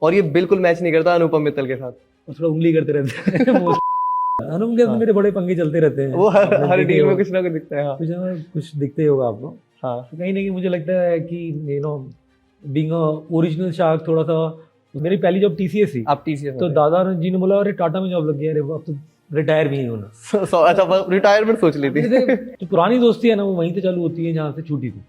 और ये बिल्कुल मैच नहीं करता अनुपम मित्तल के साथ। और थोड़ा उंगली करते रहते हैं अनुपम के साथ मेरे बड़े पंगे चलते रहते हैं, वो हर डील में कुछ ना कुछ दिखता है। हाँ। कुछ दिखते ही होगा आपको। हाँ। तो कहीं ना कहीं मुझे लगता है कि you know being a original shark, थोड़ा सा मेरी पहली जॉब टीसीएस थी। आप टीसीएस तो दादा जी ने बोला अरे टाटा में जॉब लग गया, अरे अब तो रिटायर भी नहीं होना। अच्छा, रिटायरमेंट सोच ली थी। तो पुरानी दोस्ती है ना, वो वहीं से चालू होती है जहाँ से छूटी थी।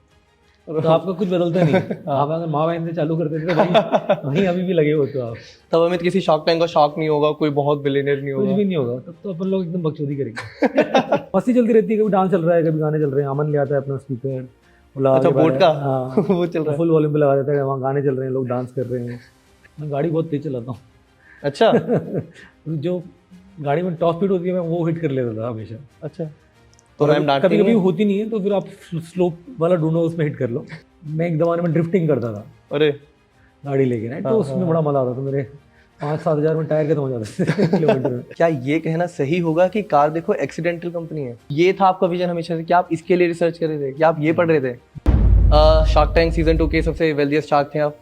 तो आपका कुछ बदलता नहीं है। आप अगर माँ बहन से चालू करते थे तो वहीं अभी भी लगे हो तो आप तब अमित किसी शार्क टैंक का शॉक नहीं होगा, कोई बहुत बिलियनर नहीं होगा, कुछ भी नहीं होगा। तब तो अपन लोग एकदम बकचोदी करेंगे। मस्ती चलती रहती है, कभी डांस चल रहा है, कभी गाने चल रहे हैं। अमन ले आता है अपना स्पीकर, अच्छा बोट का। हाँ वो चल रहा है, फुल वॉल्यूम पे लगा देता है, वहाँ गाने चल रहे हैं, लोग डांस कर रहे हैं। मैं गाड़ी बहुत तेज चलाता हूँ। अच्छा। जो गाड़ी में टॉप स्पीड होती है मैं वो हिट कर लेता था हमेशा। अच्छा, तो मैम डांटती कभी कभी नहीं? होती नहीं है तो फिर आप स्लोप वाला ढूंढो, उसमें हिट कर लो। मैं एक जमाने में ड्रिफ्टिंग करता था अरे गाड़ी लेके ना, तो उसमें बड़ा मजा आता था। मेरे 5-7 हज़ार में टायर खत्म हो जाते थे किलोमीटर में। क्या ये कहना सही होगा कि कार देखो एक्सीडेंटल कंपनी है? ये था आपका विजन हमेशा से कि आप इसके लिए रिसर्च कर रहे थे, कि आप ये पढ़ रहे थे? शार्क टैंक सीजन 2 के सबसे वेल्दिएस्ट शार्क थे आप।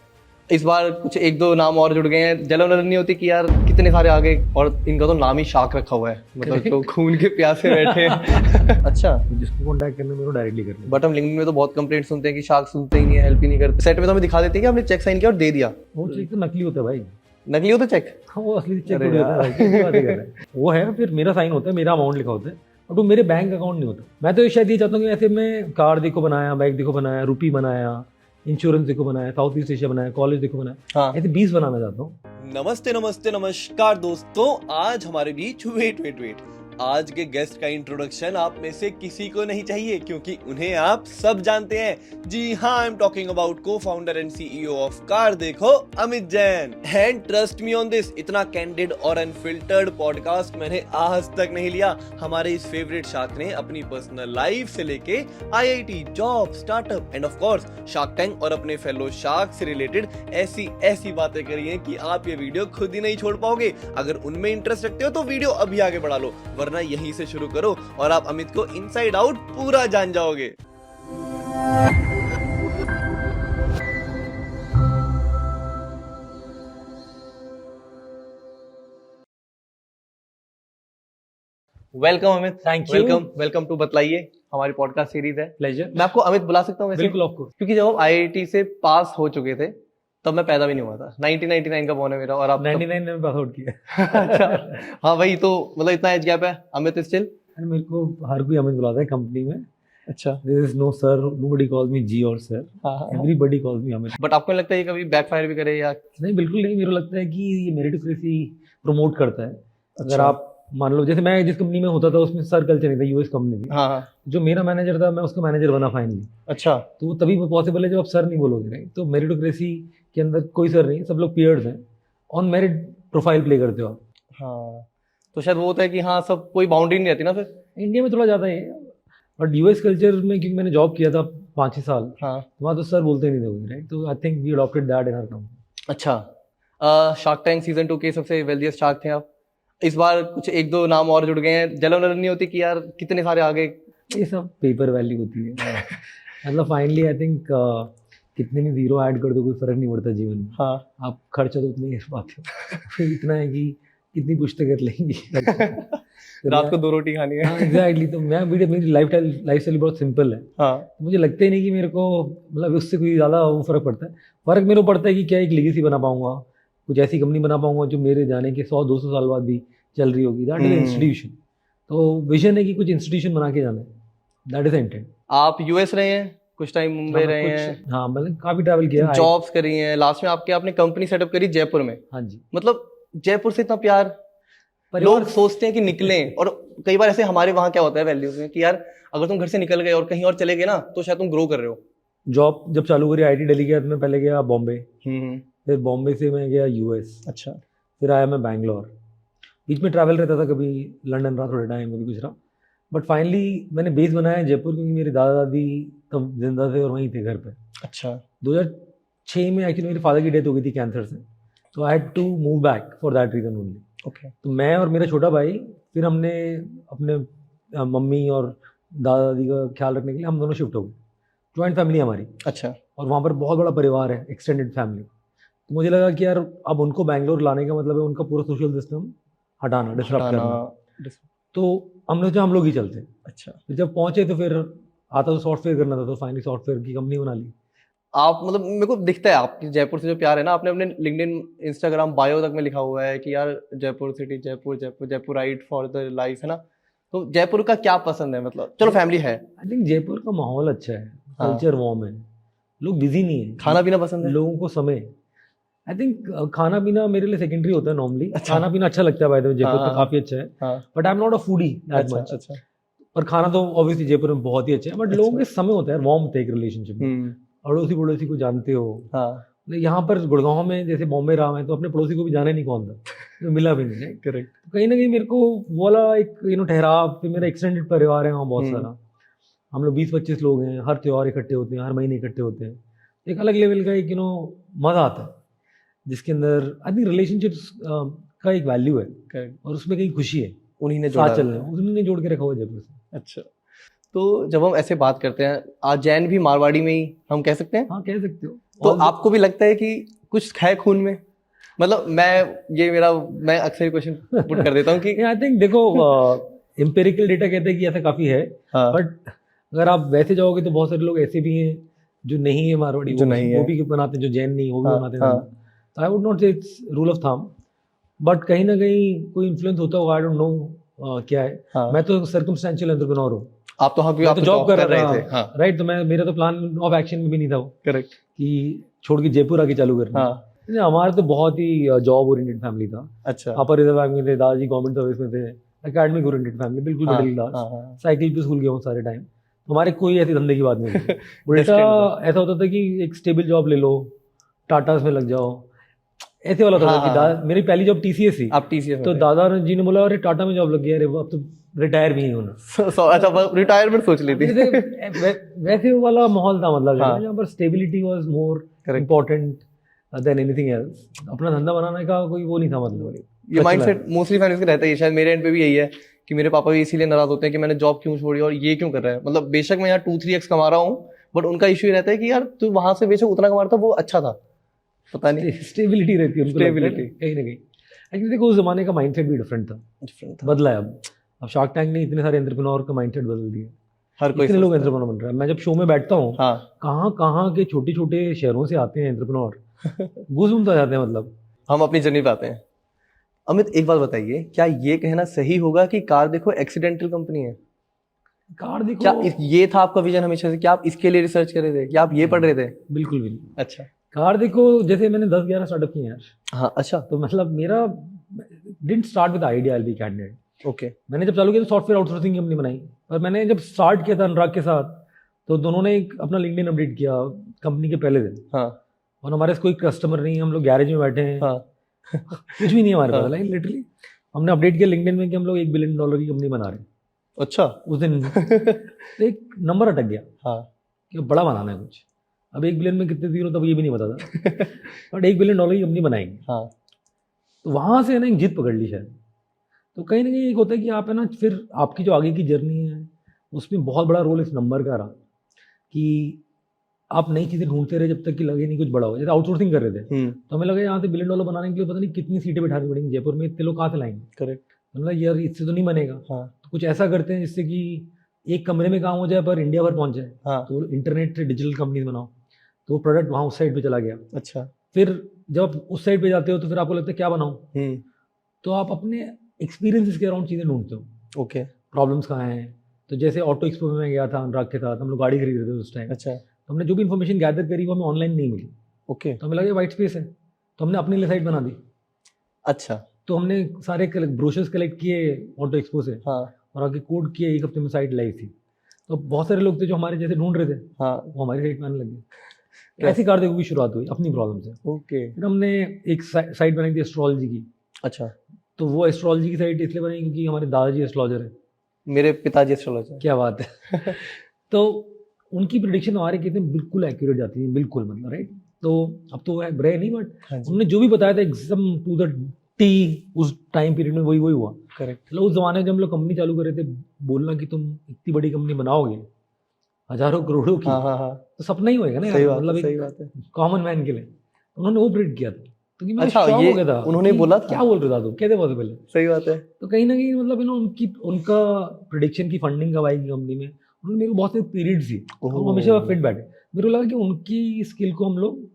इस बार कुछ एक दो नाम और जुड़ गए हैं। जलन नहीं होती कि यार कितने सारे आ गए, और इनका तो नाम ही शार्क रखा हुआ है, मतलब तो खून के प्यासे बैठे हैं। अच्छा, जिसको कॉन्टैक्ट करना मेरे को डायरेक्टली कर ले। बट हम लिंक्डइन में तो बहुत कंप्लेंट सुनते हैं कि शार्क सुनते ही नहीं है, हेल्प ही नहीं करते। सेट में तो हमें दिखा देते हैं कि हमने चेक साइन किया और दे दिया। वो चेक तो नकली होता है भाई। नकली होता चेक? वो असली चेक थोड़ी होता है भाई, क्या बातें कर रहे हैं। वो है फिर मेरा साइन होता है, मेरा अमाउंट लिखा होता है, और वो मेरे बैंक अकाउंट नहीं होता। मैं तो शायद ये चाहता हूँ कि ऐसे मैं कार देखो बनाया, बाइक देखो बनाया, रुपी बनाया, इंश्योरेंस देखो बनाया, साउथ ईस्ट एशिया बनाया, कॉलेज देखो बनाया। हाँ। ऐसे 20 बनाना चाहता हूँ। नमस्ते नमस्ते नमस्कार दोस्तों, आज हमारे बीच वेट आज के गेस्ट का इंट्रोडक्शन आप में से किसी को नहीं चाहिए, क्योंकि उन्हें आप सब जानते हैं। जी हाँ, I am talking about co-founder and CEO of CarDekho Amit Jain. And trust me on this, इतना कैंडिड और अनफिल्टर्ड पॉडकास्ट मैंने आज तक नहीं लिया। हमारे इस फेवरेट शार्क ने अपनी पर्सनल लाइफ से लेके IIT, job, startup end of course shark tank और अपने फेलो शार्क से रिलेटेड ऐसी बातें करी हैं कि आप ये वीडियो खुद ही नहीं छोड़ पाओगे। अगर उनमें इंटरेस्ट रखते हो तो वीडियो अभी आगे बढ़ा लो, वरना यहीं से शुरू करो और आप अमित को इनसाइड आउट पूरा जान जाओगे। Welcome Amit. Thank you. Welcome to Batlaiye, हमारी पॉडकास्ट सीरीज है। प्लेजर। मैं आपको अमित बुला सकता हूँ वैसे? बिल्कुल, ऑफकोर्स। क्योंकि जब हम आईआईटी से पास हो चुके थे तब मैं पैदा भी नहीं हुआ था। 1999 का बॉर्न है मेरा, और आप 99 में पास आउट किया। अच्छा, हाँ वही तो, मतलब इतना एज गैप है। अमित स्टिल? मेरे को हर कोई अमित बुलाता है कंपनी में। अच्छा, there is no sir, nobody calls me जी और sir, everybody calls me Amit. But आपको लगता है ये कभी बैकफायर भी करे या? नहीं, बिल्कुल नहीं। मेरे को लगता है कि ये मेरिटोक्रेसी प्रमोट करता है। अगर अच्छा। आप मान लो, जैसे मैं जिस कंपनी में होता था उसमें सर कल्चर नहीं था, यूएस कंपनी थी। हाँ। जो मेरा मैनेजर था मैं उसका मैनेजर बना फाइनली। अच्छा, तो वो तभी पॉसिबल है जब आप सर नहीं बोलोगे, राइट? तो मेरिटोक्रेसी के अंदर कोई सर नहीं, सब लोग पीयर्स हैं। ऑन मेरिट प्रोफाइल प्ले करते हो आप। हाँ, तो शायद वो होता है कि हाँ सब, कोई बाउंड्री नहीं रहती ना फिर। इंडिया में थोड़ा ज़्यादा है, बट यूएस कल्चर में क्योंकि मैंने जॉब किया था 5-6 साल, हाँ, वहाँ तो सर बोलते नहीं थे, राइट? तो I think we adopted that in our company. अच्छा, शार्क टैंक सीजन 2 के सबसे वेल्दिएस्ट शार्क थे आप। इस बार कुछ एक दो नाम और जुड़ गए हैं। जलन नहीं होती कि यार कितने सारे आ गए? ये सब पेपर वैल्यू होती है। मतलब फाइनली आई थिंक कितने भी जीरो ऐड कर दो कोई फर्क नहीं पड़ता जीवन में। हाँ, आप खर्चा तो उतना ही कर पाते हो। इतना है कि कितनी पुस्तकें कर लेंगी। रात को 2 रोटी खानी है। हाँ एग्जैक्टली। तो मेरी लाइफ स्टाइल बहुत सिंपल है। हाँ, मुझे लगता ही नहीं कि मेरे को मतलब उससे कोई ज़्यादा वो फर्क पड़ता है। फर्क मेरे को पड़ता है कि क्या एक लीगेसी बना पाऊंगा, कुछ ऐसी कंपनी बना पाऊंगा जो मेरे जाने के 100-200 साल बाद भी चल रही होगी। That is institution. तो विजन है कि कुछ इंस्टीट्यूशन बना के जाना है। That is intent. आप यूएस रहे हैं कुछ टाइम, मुंबई रहे हैं? हाँ, मैंने काफी ट्रैवल किया, जॉब्स करी हैं। लास्ट में आपने कंपनी सेटअप करी जयपुर में। हाँ जी। मतलब जयपुर से इतना प्यार, लोग सोचते हैं कि निकलें, और कई बार ऐसे हमारे वहाँ क्या होता है वैल्यूज में कि यार अगर तुम घर से निकल गए और कहीं और चले गए ना तो शायद तुम ग्रो कर रहे हो। जॉब जब चालू करी आईआईटी दिल्ली गया, तो मैं पहले गया बॉम्बे, फिर बॉम्बे से मैं गया यूएस। अच्छा, फिर आया मैं बैंगलोर। बीच में ट्रैवल रहता था, कभी लंदन रहा थोड़े टाइम, कभी कुछ रहा। बट फाइनली मैंने बेस बनाया जयपुर, क्योंकि मेरे दादा दादी तब जिंदा थे और वहीं थे घर पे। अच्छा, 2006 में एक्चुअली मेरे फादर की डेथ हो गई थी कैंसर से, तो I had to move back for that reason only. Okay. तो मैं और मेरा छोटा भाई, फिर हमने अपने मम्मी और दादा दादी का ख्याल रखने के लिए हम दोनों शिफ्ट हो गए। जॉइंट फैमिली हमारी। अच्छा। और वहाँ पर बहुत बड़ा परिवार है, एक्सटेंडेड फैमिली। तो मुझे लगा कि यार अब उनको बैंगलोर लाने का मतलब है उनका पूरा सोशल सिस्टम हटाना, डिस्टर्ब करना। तो हमने सोचा हम लोग ही चलते। अच्छा, फिर जब पहुंचे तो फिर आता तो सॉफ्टवेयर करना था, तो फाइनली सॉफ्टवेयर की कंपनी बना ली। आप मतलब मेरे को दिखता है आपकी जयपुर से जो प्यार है ना, आपने अपने लिंक्डइन इंस्टाग्राम बायो तक में लिखा हुआ है कि यार Jaipur city, Jaipur Jaipur Jaipur right for the life, है ना। तो जयपुर का क्या पसंद है, मतलब चलो फैमिली है, आई थिंक जयपुर का माहौल अच्छा है, हाँ। कल्चर वार्म है, लोग बिजी नहीं है, खाना पीना पसंद है, लोगों को समय। आई थिंक खाना पीना मेरे लिए सेकेंडरी होता है नॉर्मली। अच्छा। खाना पीना अच्छा लगता है बाय द वे, जयपुर हाँ, का काफी अच्छा है, हाँ, but I am not a foodie that अच्छा मच। अच्छा, पर खाना तो ऑब्वियसली जयपुर में बहुत ही अच्छा है, बट लोगों के समय होता है, वार्म थे एक रिलेशनशिप में, अड़ोसी पड़ोसी को जानते हो। हाँ, यहाँ पर गुड़गांव में जैसे बॉम्बे रहा है तो अपने पड़ोसी को भी जाने नहीं कौन था, तो मिला भी नहीं। करेक्ट। कहीं ना कहीं मेरे को वो वाला एक ठहराव, फिर मेरा एक्सटेंडेड परिवार है वहाँ बहुत सारा, हम लोग 20-25 लोग हैं, हर त्योहार इकट्ठे होते हैं, हर महीने इकट्ठे होते हैं, एक अलग लेवल का एक मज़ा आता है जिसके अंदर आई थिंक रिलेशनशिप्स का एक वैल्यू है, और उसमें कहीं खुशी है, उन्हीं ने साथ चलने, उन्होंने जोड़ के रखा हुआ जयपुर से। अच्छा, तो जब हम ऐसे बात करते हैं, आज जैन भी मारवाड़ी में ही हम कह सकते हैं। हाँ कह सकते हो। तो आपको भी लगता है कि कुछ है खून में, मतलब मैं अक्सर क्वेश्चन पुट कर देता हूँ कि आई थिंक देखो एम्पिरिकल डेटा कहते हैं कि ऐसा काफी है, हाँ, बट अगर आप वैसे जाओगे तो बहुत सारे लोग ऐसे भी हैं जो नहीं है मारवाड़ी, जो नहीं है, वो भी बनाते हैं, जो जैन नहीं वो भी हाँ, बनाते हैं। हाँ, तो आई वुड नॉट से it's rule of thumb, but कहीं ना कहीं कोई इन्फ्लुएंस होता होगा, आई डोंट नो क्या है। हाँ। मैं तो सर्कमस्टेंशियल एंटरप्रेन्योर हूँ। आप तो हाँ, मैं तो जॉब कर रहे थे, हाँ, राइट। तो मेरा तो प्लान ऑफ एक्शन में भी नहीं था वो, करेक्ट, कि छोड़ के जयपुर आके चालू करना। हाँ, हमारा तो बहुत ही जॉब ओरिएंटेड फैमिली था। अच्छा, पापा रिजर्व बैंक में थे, दादाजी गवर्नमेंट सर्विस में थे, एकेडमिक ओरिएंटेड फैमिली, बिल्कुल हाँ, मिडिल क्लास, हाँ, हाँ, साइकिल पे स्कूल गया हूँ सारे टाइम। हमारे कोई ऐसे धंधे की बात नहीं थी। उल्टा ऐसा होता था कि एक स्टेबल जॉब ले लो, टाटास में लग जाओ, ऐसे वाला था। कि मेरी पहली जॉब टीसीएस थी, आप टीसीएस तो दादाजी ने बोला अरे टाटा में जॉब लग गया, अरे अब तो रिटायर भी नहीं होना। अच्छा, रिटायरमेंट सोच ली थी। वैसे वाला माहौल था, मतलब हाँ, जहाँ पर stability was more important than anything else. अपना धंधा बनाने का कोई वो नहीं था, मतलब ये माइंडसेट मोस्टली फैमिलीज का रहता है। शायद मेरे एंड पे भी यही है कि मेरे पापा भी इसीलिए नाराज होते हैं कि मैंने जॉब क्यों छोड़ी और ये क्यों कर रहा है। मतलब बेशक मैं यहाँ 2-3x कमा रहा हूँ, बट उनका इश्यू ये रहता है कि यार तू वहां से बेशक उतना कमा रहा था, वो अच्छा था, पता नहीं, स्टेबिलिटी रहती है उनको, स्टेबिलिटी कहीं ना कहीं। एक्चुअली देखो उस जमाने का माइंडसेट भी डिफरेंट था, बदला है अब शार्क टैंक ने इतने सारे एंटरप्रेन्योर का माइंडसेट बदल दिया, हर कोई इतने लोग एंटरप्रेन्योर बन रहे हैं। मैं जब शो में बैठता हूँ, हाँ, कहाँ के छोटे छोटे शहरों से आते हैं एंटरप्रेन्योर, घूम जाते हैं। मतलब हम अपनी जर्नी पे आते हैं। अमित, एक बात बताइए, क्या ये कहना सही होगा कि कारदेखो एक्सीडेंटल कंपनी है? कारदेखो, क्या ये था आपका विजन हमेशा से, क्या आप इसके लिए रिसर्च कर रहे थे, क्या आप ये पढ़ रहे थे? बिल्कुल बिल्कुल। अच्छा, कारदेखो जैसे मैंने 10-11 स्टार्टअप किए यार। हाँ, अच्छा, तो मतलब मेरा didn't start with idea, I will be candidate. Okay, मैंने जब चालू किया तो सॉफ्टवेयर आउटसोर्सिंग कंपनी बनाई, और मैंने जब स्टार्ट किया था अनुराग के साथ, तो दोनों ने एक अपना लिंक्डइन अपडेट किया कंपनी के पहले दिन। हाँ, और हमारे पास कोई कस्टमर नहीं है, हम लोग गैरेज में बैठे हैं, हाँ, कुछ भी नहीं है हमारे पास, हाँ, लाइक लिटरली हमने अपडेट किया लिंक्डइन में कि हम लोग $1 बिलियन की कंपनी बना रहे हैं। अच्छा, उस दिन तो एक नंबर अटक गया, हाँ, कि बड़ा बनाना है कुछ। अब 1 बिलियन में कितने जीरो तब ये भी नहीं पता था, बट $1 बिलियन की कंपनी बनाएंगे। हाँ, तो वहाँ से है ना एक जीत पकड़ ली शायद। तो कहीं ना कहीं एक होता है कि आप है ना, फिर आपकी जो आगे की जर्नी है उसमें बहुत बड़ा रोल इस नंबर का रहा, कि आप नई चीज़ें ढूंढते रहे जब तक कि लगे नहीं कुछ बड़ा हो। जैसे आउटसोर्सिंग कर रहे थे, तो हमें लगा यहाँ से $1 बिलियन बनाने के लिए पता नहीं कितनी सीटें बिठानी पड़ेंगी जयपुर में, इतने लोग कहाँ से लाएंगे। करेक्ट, मतलब यार इससे तो नहीं बनेगा। हाँ, तो कुछ ऐसा करते हैं जिससे कि एक कमरे में काम हो जाए पर इंडिया भर पहुंच जाए। हाँ, तो इंटरनेट से डिजिटल कंपनीज बनाओ, तो वो प्रोडक्ट वहाँ उस साइड पे चला गया। अच्छा, फिर जब आप उस साइड पे जाते हो तो फिर आपको लगता है क्या बनाऊँ, तो आप अपने एक्सपीरियंसेस के अराउंड चीज़ें ढूंढते हो, ओके, प्रॉब्लम्स कहाँ हैं। तो जैसे ऑटो एक्सपो में मैं गया था अनुराग के साथ, हम लोग गाड़ी खरीद रहे थे उस टाइम। अच्छा, तो हमने जो भी इन्फॉर्मेशन गैदर करी वो हमें ऑनलाइन नहीं मिली, ओके, तो हमें लगा वाइट स्पेस है, तो हमने अपनी साइट बना दी। अच्छा, तो हमने सारे ब्रोशर्स कलेक्ट किए ऑटो एक्सपो से, हाँ, और आगे कोड किए, 1 हफ्ते में साइट लाइव थी। तो बहुत सारे लोग थे जो हमारे जैसे ढूंढ रहे थे, हाँ, वो हमारी साइट में आने लगे। ऐसी कारदेखो की शुरुआत हुई अपनी प्रॉब्लम से। ओके, फिर हमने एक साइट बनाई थी एस्ट्रोलॉजी की। अच्छा, तो वो एस्ट्रोलॉजी की साइट इसलिए बनाई क्योंकि हमारे दादाजी एस्ट्रोलॉजर है, मेरे पिताजी एस्ट्रोलॉजर। क्या बात है। तो उनकी प्रिडिक्शन हमारे कितने बिल्कुल एक्यूरेट जाती थी, बिल्कुल, मतलब राइट। तो अब तो है रहे नहीं, बट उन्होंने जो भी बताया था एकदम टू द टी उस टाइम पीरियड में वही हुआ। करेक्ट, मतलब उस जमाने में जब हम लोग कंपनी चालू कर रहे थे, बोलना कि तुम इतनी बड़ी कंपनी बनाओगे हजारों करोड़ों की, हाँ, हाँ, हाँ, तो सपना ही होएगा ना, सही यार, बात मतलब है, सही एक बात है, कॉमन मैन के लिए। उन्होंने वो प्रिडिक्ट किया था, तो कि मैं अच्छा, शॉक ये हो गया था उन्होंने कि बोला था? क्या बोल रहे थे, कैसे पॉसिबल है? सही बात है। तो कहीं ना कहीं मतलब उनका प्रिडिक्शन की फंडिंग कब आएगी कंपनी में, उन्होंने मेरे को बहुत सारे पीरियड्स दी, वो हमेशा फिट बैठे। मेरे को लगा कि उनकी स्किल को हम लोग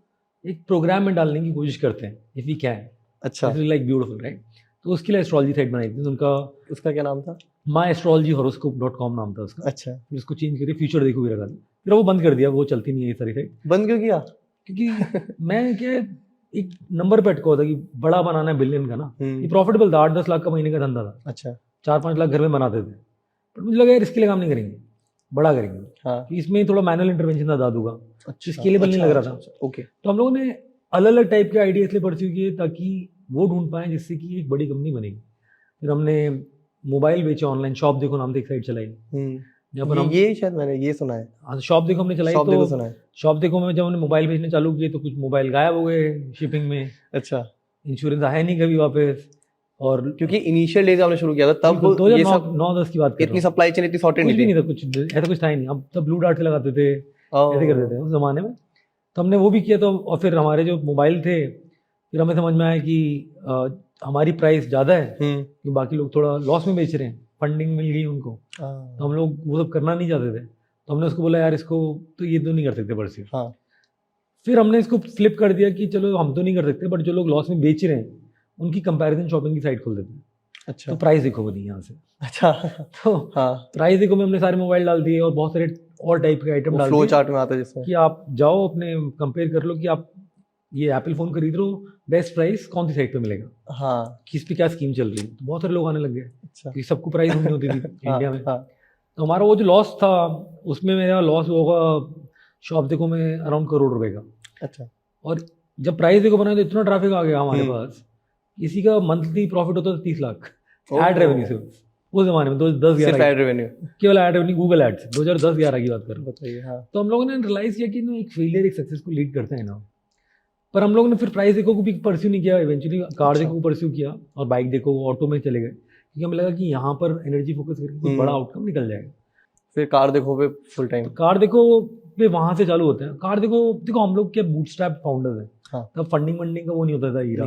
एक प्रोग्राम में डालने की कोशिश करते हैं, इफ वी कैन। अच्छा, लाइक ब्यूटीफुल, राइट? तो उसके लिए एस्ट्रोलॉजी साइट बनाई थी, उनका उसका क्या नाम था? myastrologyhoroscope.com नाम था उसका। अच्छा, फिर उसको चेंज करके फ्यूचर देखो भी रखा था, फिर वो बंद कर दिया, वो चलती नहीं है ये सारी साइट। बंद क्यों किया? क्योंकि मैं क्या एक नंबर पे अटका हुआ था कि बड़ा बनाना है बिलियन का ना, ये प्रॉफिटेबल था, 8-10 लाख का महीने का धंधा था। अच्छा, 4-5 लाख घर में बनाते थे, पर मुझे लगा यार इसके लिए काम नहीं करेंगे, बड़ा करेंगे। हाँ, कि इसमें थोड़ा मैनुअल इंटरवेंशन था दादू का, अच्छा, स्केलेबल नहीं लग रहा था। ओके। तो हम लोगों ने अलग अलग टाइप के आइडिया इसलिए परस्यू किए ताकि वो ढूंढ पाए जिससे कि एक बड़ी कंपनी बनेगी। फिर हमने मोबाइल बेचे, ऑनलाइन शॉप देखो नाम से एक साइट चलाई, जहाँ पर हम ये शायद मैंने ये सुना है। शॉप देखो हमने चलाई। शॉप देखो तो सुना है। शॉप देखो में जब हमने मोबाइल बेचने चालू किए तो कुछ मोबाइल गायब हो गए शिपिंग में, अच्छा, इंश्योरेंस आया नहीं कभी वापस। और क्योंकि इनिशियल डेज आपने शुरू किया था तब ये सब 2009-10 की बात कर इतनी सप्लाई चेन इतनी सॉर्टेड कुछ भी नहीं नहीं था, कुछ ऐसा कुछ था ही नहीं। अब तब ब्लू डार्ट से लगाते थे, ऐसे करते थे थी। उस जमाने में। तो हमने वो भी किया। तो और फिर हमारे जो मोबाइल थे, फिर हमें समझ में आया कि हमारी प्राइस ज़्यादा है कि बाकी लोग थोड़ा लॉस में बेच रहे हैं, फंडिंग मिल गई उनको, तो हम लोग वो सब करना नहीं चाहते थे। तो हमने उसको बोला यार इसको तो ये तो नहीं कर सकते परस्यू। हाँ, फिर हमने इसको फ्लिप कर दिया कि चलो हम तो नहीं कर सकते, बट जो लोग लॉस में बेच रहे हैं उनकी कंपैरिजन शॉपिंग की साइट खोल देते हैं। अच्छा, तो प्राइस देखो बनी यहाँ से। अच्छा, तो हाँ, प्राइस देखो में हमने सारे मोबाइल डाल दिए और बहुत सारे और टाइप के आइटम डाल फ्लो दिए चार्ट में आता है जिसमें कि आप जाओ अपने कंपेयर कर लो कि आप ये एप्पल फ़ोन खरीद रहे हो, बेस्ट प्राइस कौन सी साइट पे मिलेगा, हाँ, किस पे क्या स्कीम चल रही है। तो बहुत सारे लोग आने लग गए अच्छा, क्योंकि सबको प्राइस ढूंढनी होती थी हाँ, इंडिया में। हाँ, तो हमारा वो जो लॉस था उसमें मेरा लॉस होगा शॉप देखो में अराउंड करोड़ रुपए का। अच्छा, और जब प्राइस देखो बनाया तो इतना ट्रैफिक आ गया हमारे हम्म। पास, किसी का मंथली प्रॉफिट होता था 30 लाख ओह। एड रेवेन्यू से उस जमाने में। 2010-11 सिर्फ एड रेवेन्यू। केवल एड रेवेन्यू, गूगल एड्स 2010-11 की बात कर रहा हूँ। बताइए। हाँ, तो हम लोगों ने रियलाइज किया कि ना एक फेलियर एक सक्सेस को लीड करते हैं ना। पर हम लोगों ने फिर प्राइस देखो को भी परस्यू नहीं किया, इवेंचुअली कार देखो को परस्यू किया और बाइक देखो ऑटो में चले गए, क्योंकि हमें लगा कि यहाँ पर एनर्जी फोकस करके कुछ बड़ा आउटकम निकल जाएगा। फिर कार देखो पे फुल टाइम। तो कार देखो पे वहाँ से चालू होते हैं। कार देखो हम लोग क्या बूटस्ट्रैप फाउंडर्स हैं। हाँ, तब फंडिंग वंडिंग का वो नहीं होता था हीरा।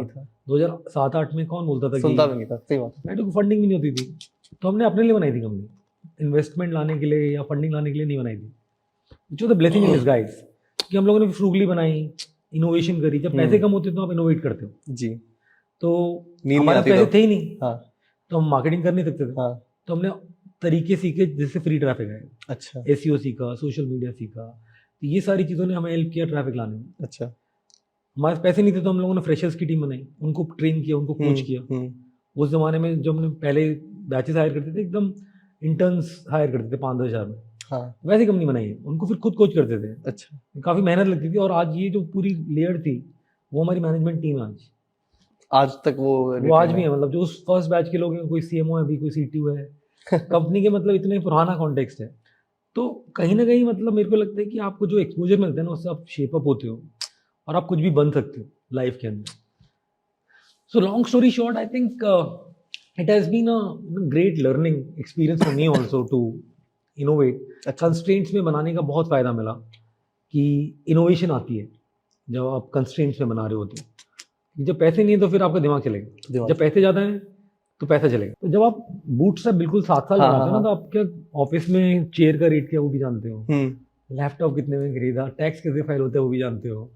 2007-8 में कौन बोलता था सुनता भी नहीं था। सही बात है। कि फंडिंग भी नहीं होती थी। तो हमने अपने लिए बनाई थी कंपनी, इन्वेस्टमेंट लाने के लिए या फंडिंग लाने के लिए नहीं बनाई थी। जो द ब्लेसिंग इन डिस्गाइज कि हम लोगों ने फ्रूगली बनाई, इनोवेशन करी। जब पैसे कम होते तो आप इनोवेट करते हो जी। तो नींद हमारे आती पैसे तब। थे ही नहीं, हाँ, तो हम मार्केटिंग कर नहीं सकते थे। हाँ, तो हमने तरीके सीखे जिससे फ्री ट्रैफिक आए। अच्छा, एसईओ सीखा, सोशल मीडिया सीखा। तो ये सारी चीज़ों ने हमें हेल्प किया ट्रैफिक लाने में। अच्छा, हमारे पास पैसे नहीं थे तो हम लोगों ने फ्रेशर्स की टीम बनाई, उनको ट्रेन किया, उनको कोच किया। उस जमाने में जब हमने पहले बैचेस हायर करते थे, एकदम इंटर्न्स हायर करते थे 5-10 हज़ार में। हाँ, वैसी कंपनी बनाई है, उनको फिर खुद कोच करते थे। अच्छा, काफ़ी मेहनत लगती थी। और आज ये जो पूरी लेयर थी वो हमारी मैनेजमेंट टीम है आज तक वो आज भी है। मतलब जो उस फर्स्ट बैच के लोग हैं, कोई सीएमओ है अभी, कोई सीटीओ है कंपनी के, मतलब इतने पुराना कॉन्टेक्स्ट है। तो कहीं ना कहीं मतलब मेरे को लगता है कि आपको जो एक्सपोजर मिलता है ना उससे आप शेप अप होते हो और आप कुछ भी बन सकते हो लाइफ के अंदर। So long story short, I think it has been a great learning experience for me also to innovate. Constraints में बनाने का बहुत फ़ायदा मिला कि इनोवेशन आती है जब आप कंस्ट्रेंट्स में बना रहे होते हो। जब पैसे नहीं है तो फिर आपका दिमाग चलेगा, जब पैसे ज़्यादा हैं तो पैसा चलेगा। तो जब आप बूटस्ट्रैप बिल्कुल 7 साल बनाते हो ना, तो आप क्या ऑफिस में चेयर का रेट क्या वो भी जानते हो, लैपटॉप कितने में खरीदा, टैक्स कैसे फाइल होता है वो भी जानते हो।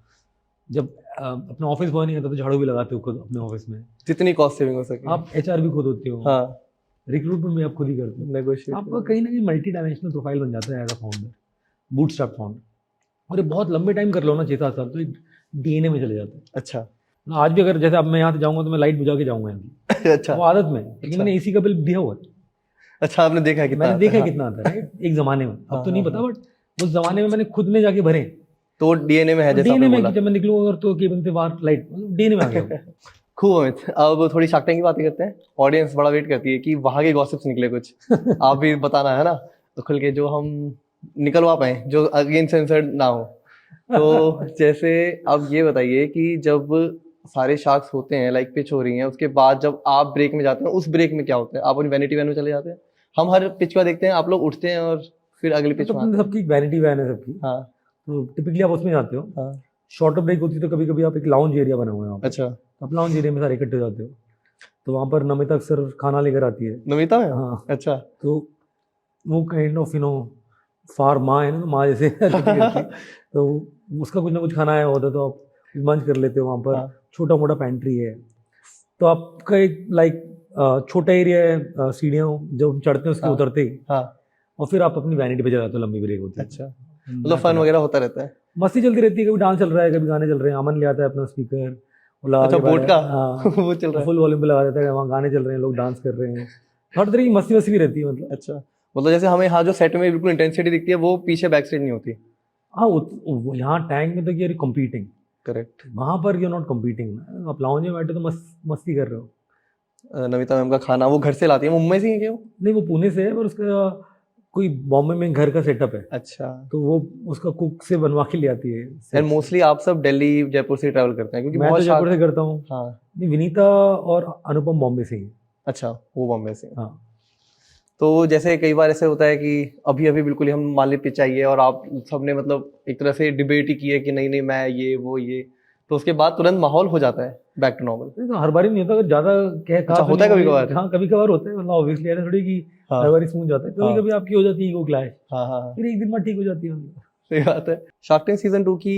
जब अपना ऑफिस बॉय नहीं आता तो झाड़ू भी लगाते हो खुद अपने ऑफिस में, जितनी कॉस्ट सेविंग हो सके। आप एचआर भी खुद होते हो। हाँ, रिक्रूटमेंट भी आप खुद ही करते हो। नेगोशिएट आपका कहीं ना कहीं मल्टी डायमेंशनल प्रोफाइल बन जाता है as a founder, bootstrap founder. और ये बहुत लंबे टाइम कर लो ना, 6-7 साल, तो डीएनए में चले जाते हैं। अच्छा, आज भी अगर जैसे अब मैं यहाँ से जाऊँगा तो मैं लाइट बुझा के जाऊँगा यहाँ की। अच्छा, वो आदत में, क्योंकि मैंने एसी का बिल दिया हुआ है। अच्छा, आपने देखा कितना? मैंने देखा कितना आता है एक जमाने में, अब तो नहीं पता, बट उस जमाने में मैंने खुद ने जाके भरे। तो डीएनए में है, जैसा डीएनए आपने में बोला। जब मैं निकलूंगा अगर तो केबल से बाहर लाइट डीएनए में आ गया। खूब अमित, अब थोड़ी शार्क टैंक की बातें करते हैं। ऑडियंस बड़ा वेट करती है कि वहां के गॉसिप्स निकले कुछ आप भी बताना है ना, तो खुल के जो हम निकलवा पाए, जो अगेन सेंसर्ड ना हो। तो जैसे अब ये बताइए कि जब सारे शार्क्स होते हैं, लाइक पिच हो रही है, उसके बाद जब आप ब्रेक में जाते हैं, उस ब्रेक में क्या होता है? आप अपनी वैनिटी वैन में चले जाते हैं? हम हर पिच का देखते हैं, आप लोग उठते हैं और फिर अगली पिच में आते हैं। सबकी वैनिटी वैन है सबकी। हाँ, तो टिपिकली आप उसमें जाते हो। हाँ, शॉर्टर ब्रेक होती है तो कभी कभी आप एक लाउंज एरिया बना हुआ है वहाँ पे। अच्छा, तो आप लाउंज एरिया में सारे इकट्ठे हो जाते हो, तो वहाँ पर नमिता अक्सर खाना लेकर आती है। नमिता है? हाँ, अच्छा। तो वो काइंड ऑफ फार माँ है ना, माँ जैसे हरकतें करती है। तो उसका कुछ ना कुछ खाना आया होता है तो आप मंच कर लेते हो वहाँ पर। हाँ। छोटा मोटा पेंट्री है, तो आपका एक लाइक छोटा एरिया है, सीढ़ियाँ जब चढ़ते हैं उसके हाँ। उतरते ही, हाँ, और फिर आप अपनी वैनिटी पे जाते हो, लंबी ब्रेक होती है। अच्छा, मतलब फन वगैरह होता रहता है। मस्ती चलती रहती है, कभी डांस चल रहा है, कभी गाने चल रहे हैं। अमन ले आता है अपना स्पीकर, अच्छा, बोट का हाँ, वो चल रहा है। फुल वॉल्यूम पे लगा देता है, वहाँ गाने चल रहे हैं, लोग डांस कर रहे हैं, हर तरह की मस्ती मस्ती भी रहती है मतलब। अच्छा, मतलब जैसे हमें हाँ जो सेट में बिल्कुल इंटेंसिटी दिखती है वो पीछे बैक स्टेज नहीं होती। हाँ, यहाँ टैंक में तो ये कम्पीटिंग, करेक्ट। वहाँ पर यू नॉट कम्पीटिंग। आप लाउंज में बैठे तो मस्ती कर रहे हो। नमिता मैम का खाना वो घर से लाती है, मुंबई से ही है क्या वो? नहीं, वो पुणे से है, पर उसका कोई बॉम्बे में घर का सेटअप है, अच्छा। तो वो उसका कुक से बनवा के ले आती है। एंड मोस्टली आप सब दिल्ली जयपुर से ट्रैवल करते हैं क्योंकि मैं तो बहुत जयपुर से करता हूँ। हाँ। नहीं, विनीता और अनुपम बॉम्बे से ही है। अच्छा, वो बॉम्बे से। हाँ, तो जैसे कई बार ऐसे होता है कि अभी अभी बिल्कुल ही हम मान ली पिच चाहिए और आप सबने मतलब एक तरह से डिबेट ही की है कि नहीं नहीं मैं ये वो ये, तो उसके बाद तुरंत माहौल हो जाता है बैक टू नॉर्मल। तो हर बार ही नहीं होता, अगर ज्यादा अच्छा, होता है कभी कभार? हाँ, कभी कभार होता है, मतलब ऑब्वियसली ऐसा थोड़ी कि हाँ। हर बार स्मूथ जाता है। कभी हाँ। कभी आपकी हो जाती है ईगो क्लैश, हाँ हाँ हाँ, फिर एक दिन बाद ठीक हो जाती है मतलब। सही बात है। शार्क टैंक सीजन 2 की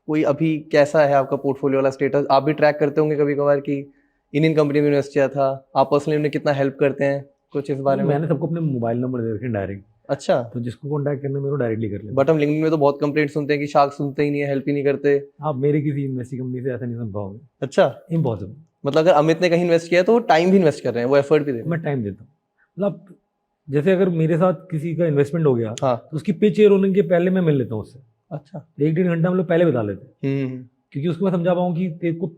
कोई अभी कैसा है आपका पोर्टफोलियो वाला स्टेटस? आप भी ट्रैक करते होंगे कभी कभार कि इन कंपनी में इन्वेस्ट किया था, आप पर्सनली उन्हें कितना हेल्प करते हैं, कुछ इस बारे में? मैंने सबको अपने मोबाइल नंबर दे रखे डायरेक्ट, अच्छा। तो जिसको कॉन्टैक्ट करना मेरे को डायरेक्टली कर लेते। बट हम लिंक्डइन में तो बहुत कंप्लेंट सुनते हैं कि शार्क सुनते ही नहीं है, हेल्प ही नहीं करते। आप मेरे किसी इन्वेस्टिंग कंपनी से ऐसा नहीं सुन पाओगे, अच्छा, इम्पॉसिबल। मतलब अगर अमित ने कहीं इन्वेस्ट किया है तो वो टाइम भी इन्वेस्ट कर रहे हैं, वो एफर्ट भी दे रहे हैं। मैं टाइम देता हूँ, मतलब जैसे अगर मेरे साथ किसी का इन्वेस्टमेंट हो गया, हाँ। तो उसकी पिच एयर होने के पहले मैं मिल लेता हूँ उससे। अच्छा। 1-1.5 घंटा हम लोग पहले बता लेते हैं, क्योंकि उसको मैं समझा पाऊँ कि तेरे को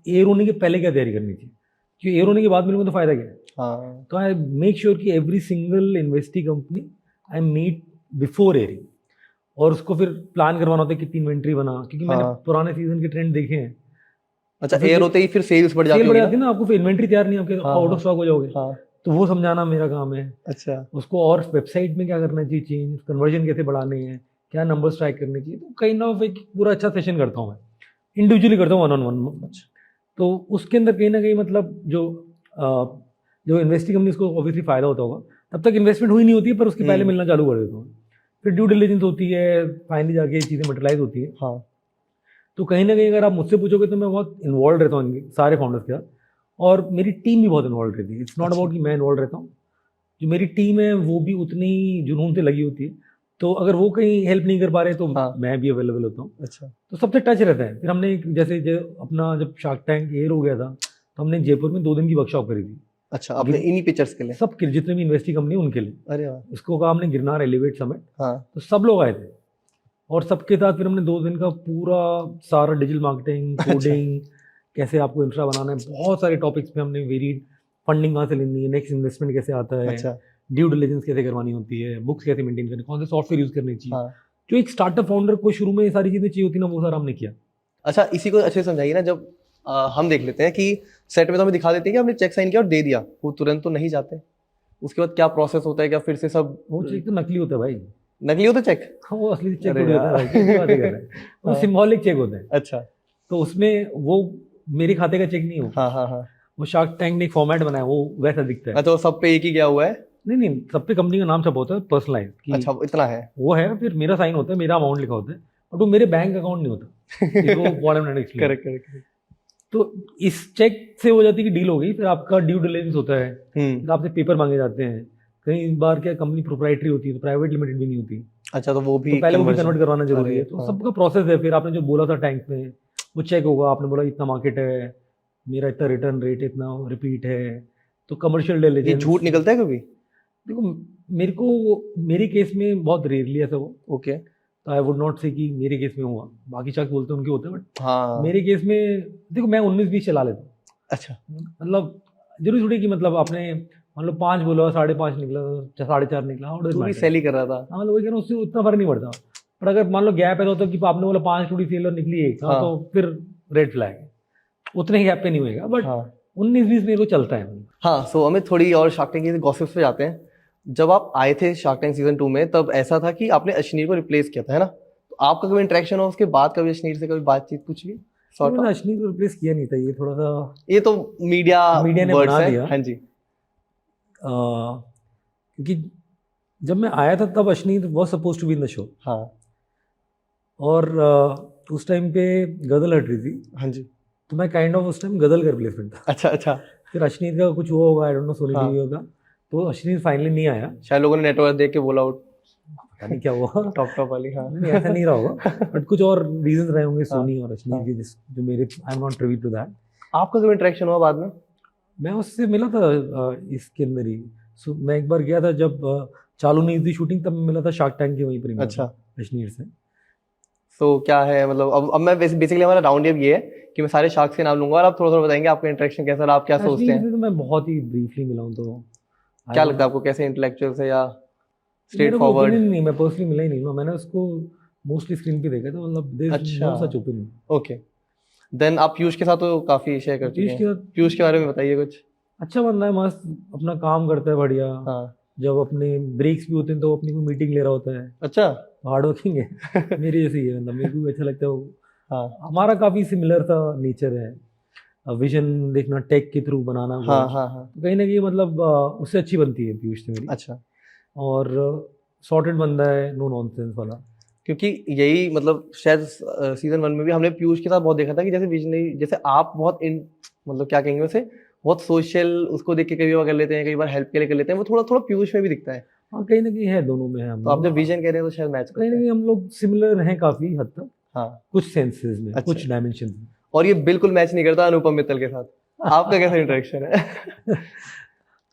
एयर होने के पहले क्या तैयारी करनी चाहिए, क्योंकि एयर होने के बाद मिलूंगा तो फायदा क्या है। हाँ। तो आई मेक श्योर कि every single investing company I meet before airing, और उसको फिर प्लान करवाना होता है कितनी इन्वेंट्री बना, क्योंकि मैंने हाँ। पुराने सीजन के ट्रेंड देखे हैं। अच्छा, एयर होते ही फिर सेल्स बढ़ जाती सेल बढ़ होगी जाती है ना, आपको फिर इन्वेंट्री तैयार नहीं, आपके हाँ, आउट ऑफ हाँ। स्टॉक हो जाओगे। हाँ। तो वो समझाना मेरा काम है। अच्छा। उसको और वेबसाइट में क्या करना चाहिए, चेंज कन्वर्जन कैसे बढ़ाने हैं, क्या नंबर्स ट्रैक करने चाहिए, तो कहीं ना एक पूरा अच्छा सेशन करता हूँ मैं, इंडिविजुअली करता हूँ, वन ऑन वन। तो उसके अंदर कहीं ना कहीं मतलब जो इन्वेस्टिंग कंपनी को ऑब्वियसली फायदा होता होगा, तब तक इन्वेस्टमेंट हुई नहीं होती है, पर उसके पहले मिलना चालू कर देता हूँ। फिर ड्यू डिलिजेंस होती है, फाइनली जाके चीज़ें मटेरियलाइज होती है। हाँ। तो कहीं ना कहीं अगर आप मुझसे पूछोगे तो मैं बहुत इन्वॉल्व रहता हूँ इनके सारे फाउंडर्स के साथ, और मेरी टीम भी बहुत इन्वॉल्व रहती है। इट्स नॉट अबाउट कि मैं इन्वॉल्व रहता हूँ, जो मेरी टीम है वो भी उतनी जुनून से लगी होती है। तो अगर वो कहीं हेल्प नहीं कर पा रहे तो हाँ। मैं भी अवेलेबल होता हूँ। अच्छा। तो सबसे टच रहता है। फिर हमने जैसे अपना जब शार्क टैंक एयर हो गया था, तो हमने जयपुर में 2 दिन की वर्कशॉप करी थी। अच्छा, आपने इन्हीं पिक्चर्स के लिए? सब जितने भी इन्वेस्टिंग कंपनी उनके लिए। अरे वाह। उसको कहा हमने गिरनार एलिवेट समिट। हाँ। तो सब लोग आए थे, और सबके साथ फिर हमने 2 दिन का पूरा सारा डिजिटल मार्केटिंग, कोडिंग, कैसे आपको इंफ्रा बनाना है, बहुत सारे टॉपिक्स पे हमने वेरीड, फंडिंग कहाँ से लेनी है, नेक्स्ट इन्वेस्टमेंट कैसे आता है, अच्छा। ड्यू डिलिजेंस कैसे करवानी होती है, बुक्स कैसे मेंटेन करनी, कौन से सॉफ्टवेयर यूज करने चाहिए। हाँ। जो एक स्टार्टअप फाउंडर को शुरू में ये सारी चीजें चाहिए होती ना, वो सारा हमने किया। अच्छा, इसी को अच्छे से समझाइए ना। जब हम देख लेते हैं कि सेट में तो हमें दिखा देते हैं कि हमने चेक साइन किया और दे दिया, वो तुरंत तो नहीं जाते। उसके बाद क्या प्रोसेस होता है, क्या फिर से सब? वो चेक तो नकली होता है भाई। नकली होता चेक? हाँ, वो असली चेक अरे थोड़ी होता है भाई, क्या बातें कर रहे हैं। वो हाँ। सिंबॉलिक चेक होते हैं। अच्छा। तो उसमें वो मेरे खाते का चेक नहीं हो। हाँ हाँ हाँ। वो शार्क टैंक ने एक फॉर्मेट बनाया, वो वैसा दिखता है। अच्छा, वो सब पे एक ही गया हुआ है? नहीं, सब पे कंपनी का नाम छपा होता है, पर्सनलाइज। अच्छा, इतना है? वो है, फिर मेरा साइन होता है, मेरा अमाउंट लिखा होता है, बट वो मेरे बैंक अकाउंट नहीं होता। करेक्ट। तो इस चेक से हो जाती है कि डील हो गई, फिर आपका ड्यू डिलिजेंस होता है, फिर आपसे पेपर मांगे जाते हैं। कई बार क्या कंपनी प्रोप्राइटरी होती है, तो प्राइवेट लिमिटेड भी नहीं होती। अच्छा, तो वो भी तो पहले वो भी कन्वर्ट करवाना जरूरी है। तो हाँ। सबका प्रोसेस है। फिर आपने जो बोला था टैंक में, वो चेक होगा, आपने बोला इतना मार्केट है, मेरा इतना रिटर्न रेट, इतना रिपीट है, तो कमर्शियल ये डिलिजेंस। झूठ निकलता है कभी? देखो, मेरे केस में बहुत रेयरली ऐसा हुआ। ओके। तो आई वुड नॉट से कि मेरे केस में हुआ, बाकी शायद बोलते हैं उनके होते हैं, बट हाँ। मेरे केस में देखो, मैं 19-20 चला लेता हूँ। अच्छा। मतलब जरूरी थोड़ी कि मतलब आपने मान लो 5 बोला, 5.5 निकला, 4.5 निकला, तू भी सेल ही कर रहा था। हाँ, मतलब वही कह रहा हूँ, उससे उतना फर्क नहीं पड़ता। पर अगर मान लो गैप है तो कि आपने बोला 5 टूडी सेल और निकली 1, हाँ। तो फिर रेड फ्लैग, उतने ही गैप पे नहीं होएगा। बट 19-20 मेरे को चलता है। हाँ। सो हमें थोड़ी और शार्क टैंक की गॉसिप्स पे जाते हैं। जब आप आए थे शार्क टैंक सीजन 2 में, तब ऐसा था कि आपने अश्नीर को रिप्लेस किया था, है ना? तो आपका कभी इंटरेक्शन हो उसके बाद, कभी अश्नीर से कभी बातचीत कुछ भी सॉर्ट मैंने अश्नीर को रिप्लेस किया नहीं था, ये थोड़ा सा ये तो मीडिया ने वर्ड्स बना है। दिया। हाँ जी। क्योंकि जब मैं आया था तब Ashneer was suppose to be in the show, हाँ और उस टाइम पे गदल हट रही थी, हाँ जी। तो मैं काइंड ऑफ उस टाइम गदल का रिप्लेसमेंट था। अच्छा अच्छा। फिर अश्नीर का कुछ हुआ होगा, आई डोंट नो, सोनी हाँ। टीवी होगा, तो अश्नीर फाइनली नहीं आया, शायद लोगों ने नेटवर्क देख के बोला आउट, पता नहीं क्या हुआ। टॉप वाली। हाँ नहीं, ऐसा नहीं रहा होगा, बट कुछ और रीजन रहे होंगे सोनी और अश्नीर हाँ। के, जो मेरे I am not privy to that. आपका कभी इंटरेक्शन हुआ बाद में? मैं उससे मिला था इसके अंदर ही। मैं एक बार गया था जब चालू नहीं थी शूटिंग, तब मिला था शार्क टैंक के वहीं पर ही मिला था अश्नीर से। तो क्या है मतलब, अब मैं बेसिकली हमारा राउंड अब ये है कि मैं सारे शार्क्स के नाम लूंगा और आप थोड़ा थोड़ा बताएंगे आपका इंटरेक्शन कैसा रहा, आप क्या सोचते अश्नीर हैं? से तो मैं बहुत ही ब्रीफली मिला हूँ, तो क्या लगता है आपको, कैसे इंटेलेक्चुअल से या स्ट्रेट मेरा फॉरवर्ड? ओपिनियन नहीं, मैं पर्सनली मिला ही नहीं, मैंने उसको मोस्टली स्क्रीन पे देखा था, मतलब there is no such opinion. Okay, then आप पीयूष के साथ तो काफी शेयर कर चुके हैं। पीयूष के बारे में बताइए कुछ। अच्छा बंदा है, मस्त अपना काम करता है बढ़िया। हाँ। जब अपने ब्रेक्स भी होते हैं तो अपनी कोई मीटिंग ले रहा होता है। अच्छा। हार्ड वर्किंग है मेरी जैसे ही है, मतलब मेरे को भी अच्छा लगता है वो। हाँ। हमारा काफ़ी सिमिलर सा नेचर है, विजन देखना टेक के थ्रू बनाना। हाँ हाँ हाँ। तो कहीं ना कहीं मतलब उससे अच्छी बनती है पीयूष से मेरी। अच्छा। और सॉर्टेड बंदा है, नो नॉनसेंस वाला। क्योंकि यही मतलब शायद सीजन 1 में भी हमने पीयूष के साथ बहुत देखा था कि जैसे विजनरी, जैसे आप बहुत मतलब क्या कहेंगे उसे, बहुत सोशल, उसको देख के कई बार कर लेते हैं, कई बार हेल्प के लिए कर लेते हैं, वो थोड़ा थोड़ा पीयूष में भी दिखता है। हाँ कहीं ना कहीं है, दोनों में है हम तो आप लोग। जब विजन कह रहे हैं तो शायद मैच कहीं ना कहीं हम लोग सिमिलर हैं काफ़ी हद तक। हाँ। कुछ सेंसेस में, अच्छा। कुछ डायमेंशन में। और ये बिल्कुल मैच नहीं करता अनुपम मित्तल के साथ। आपका कैसा इंटरेक्शन है?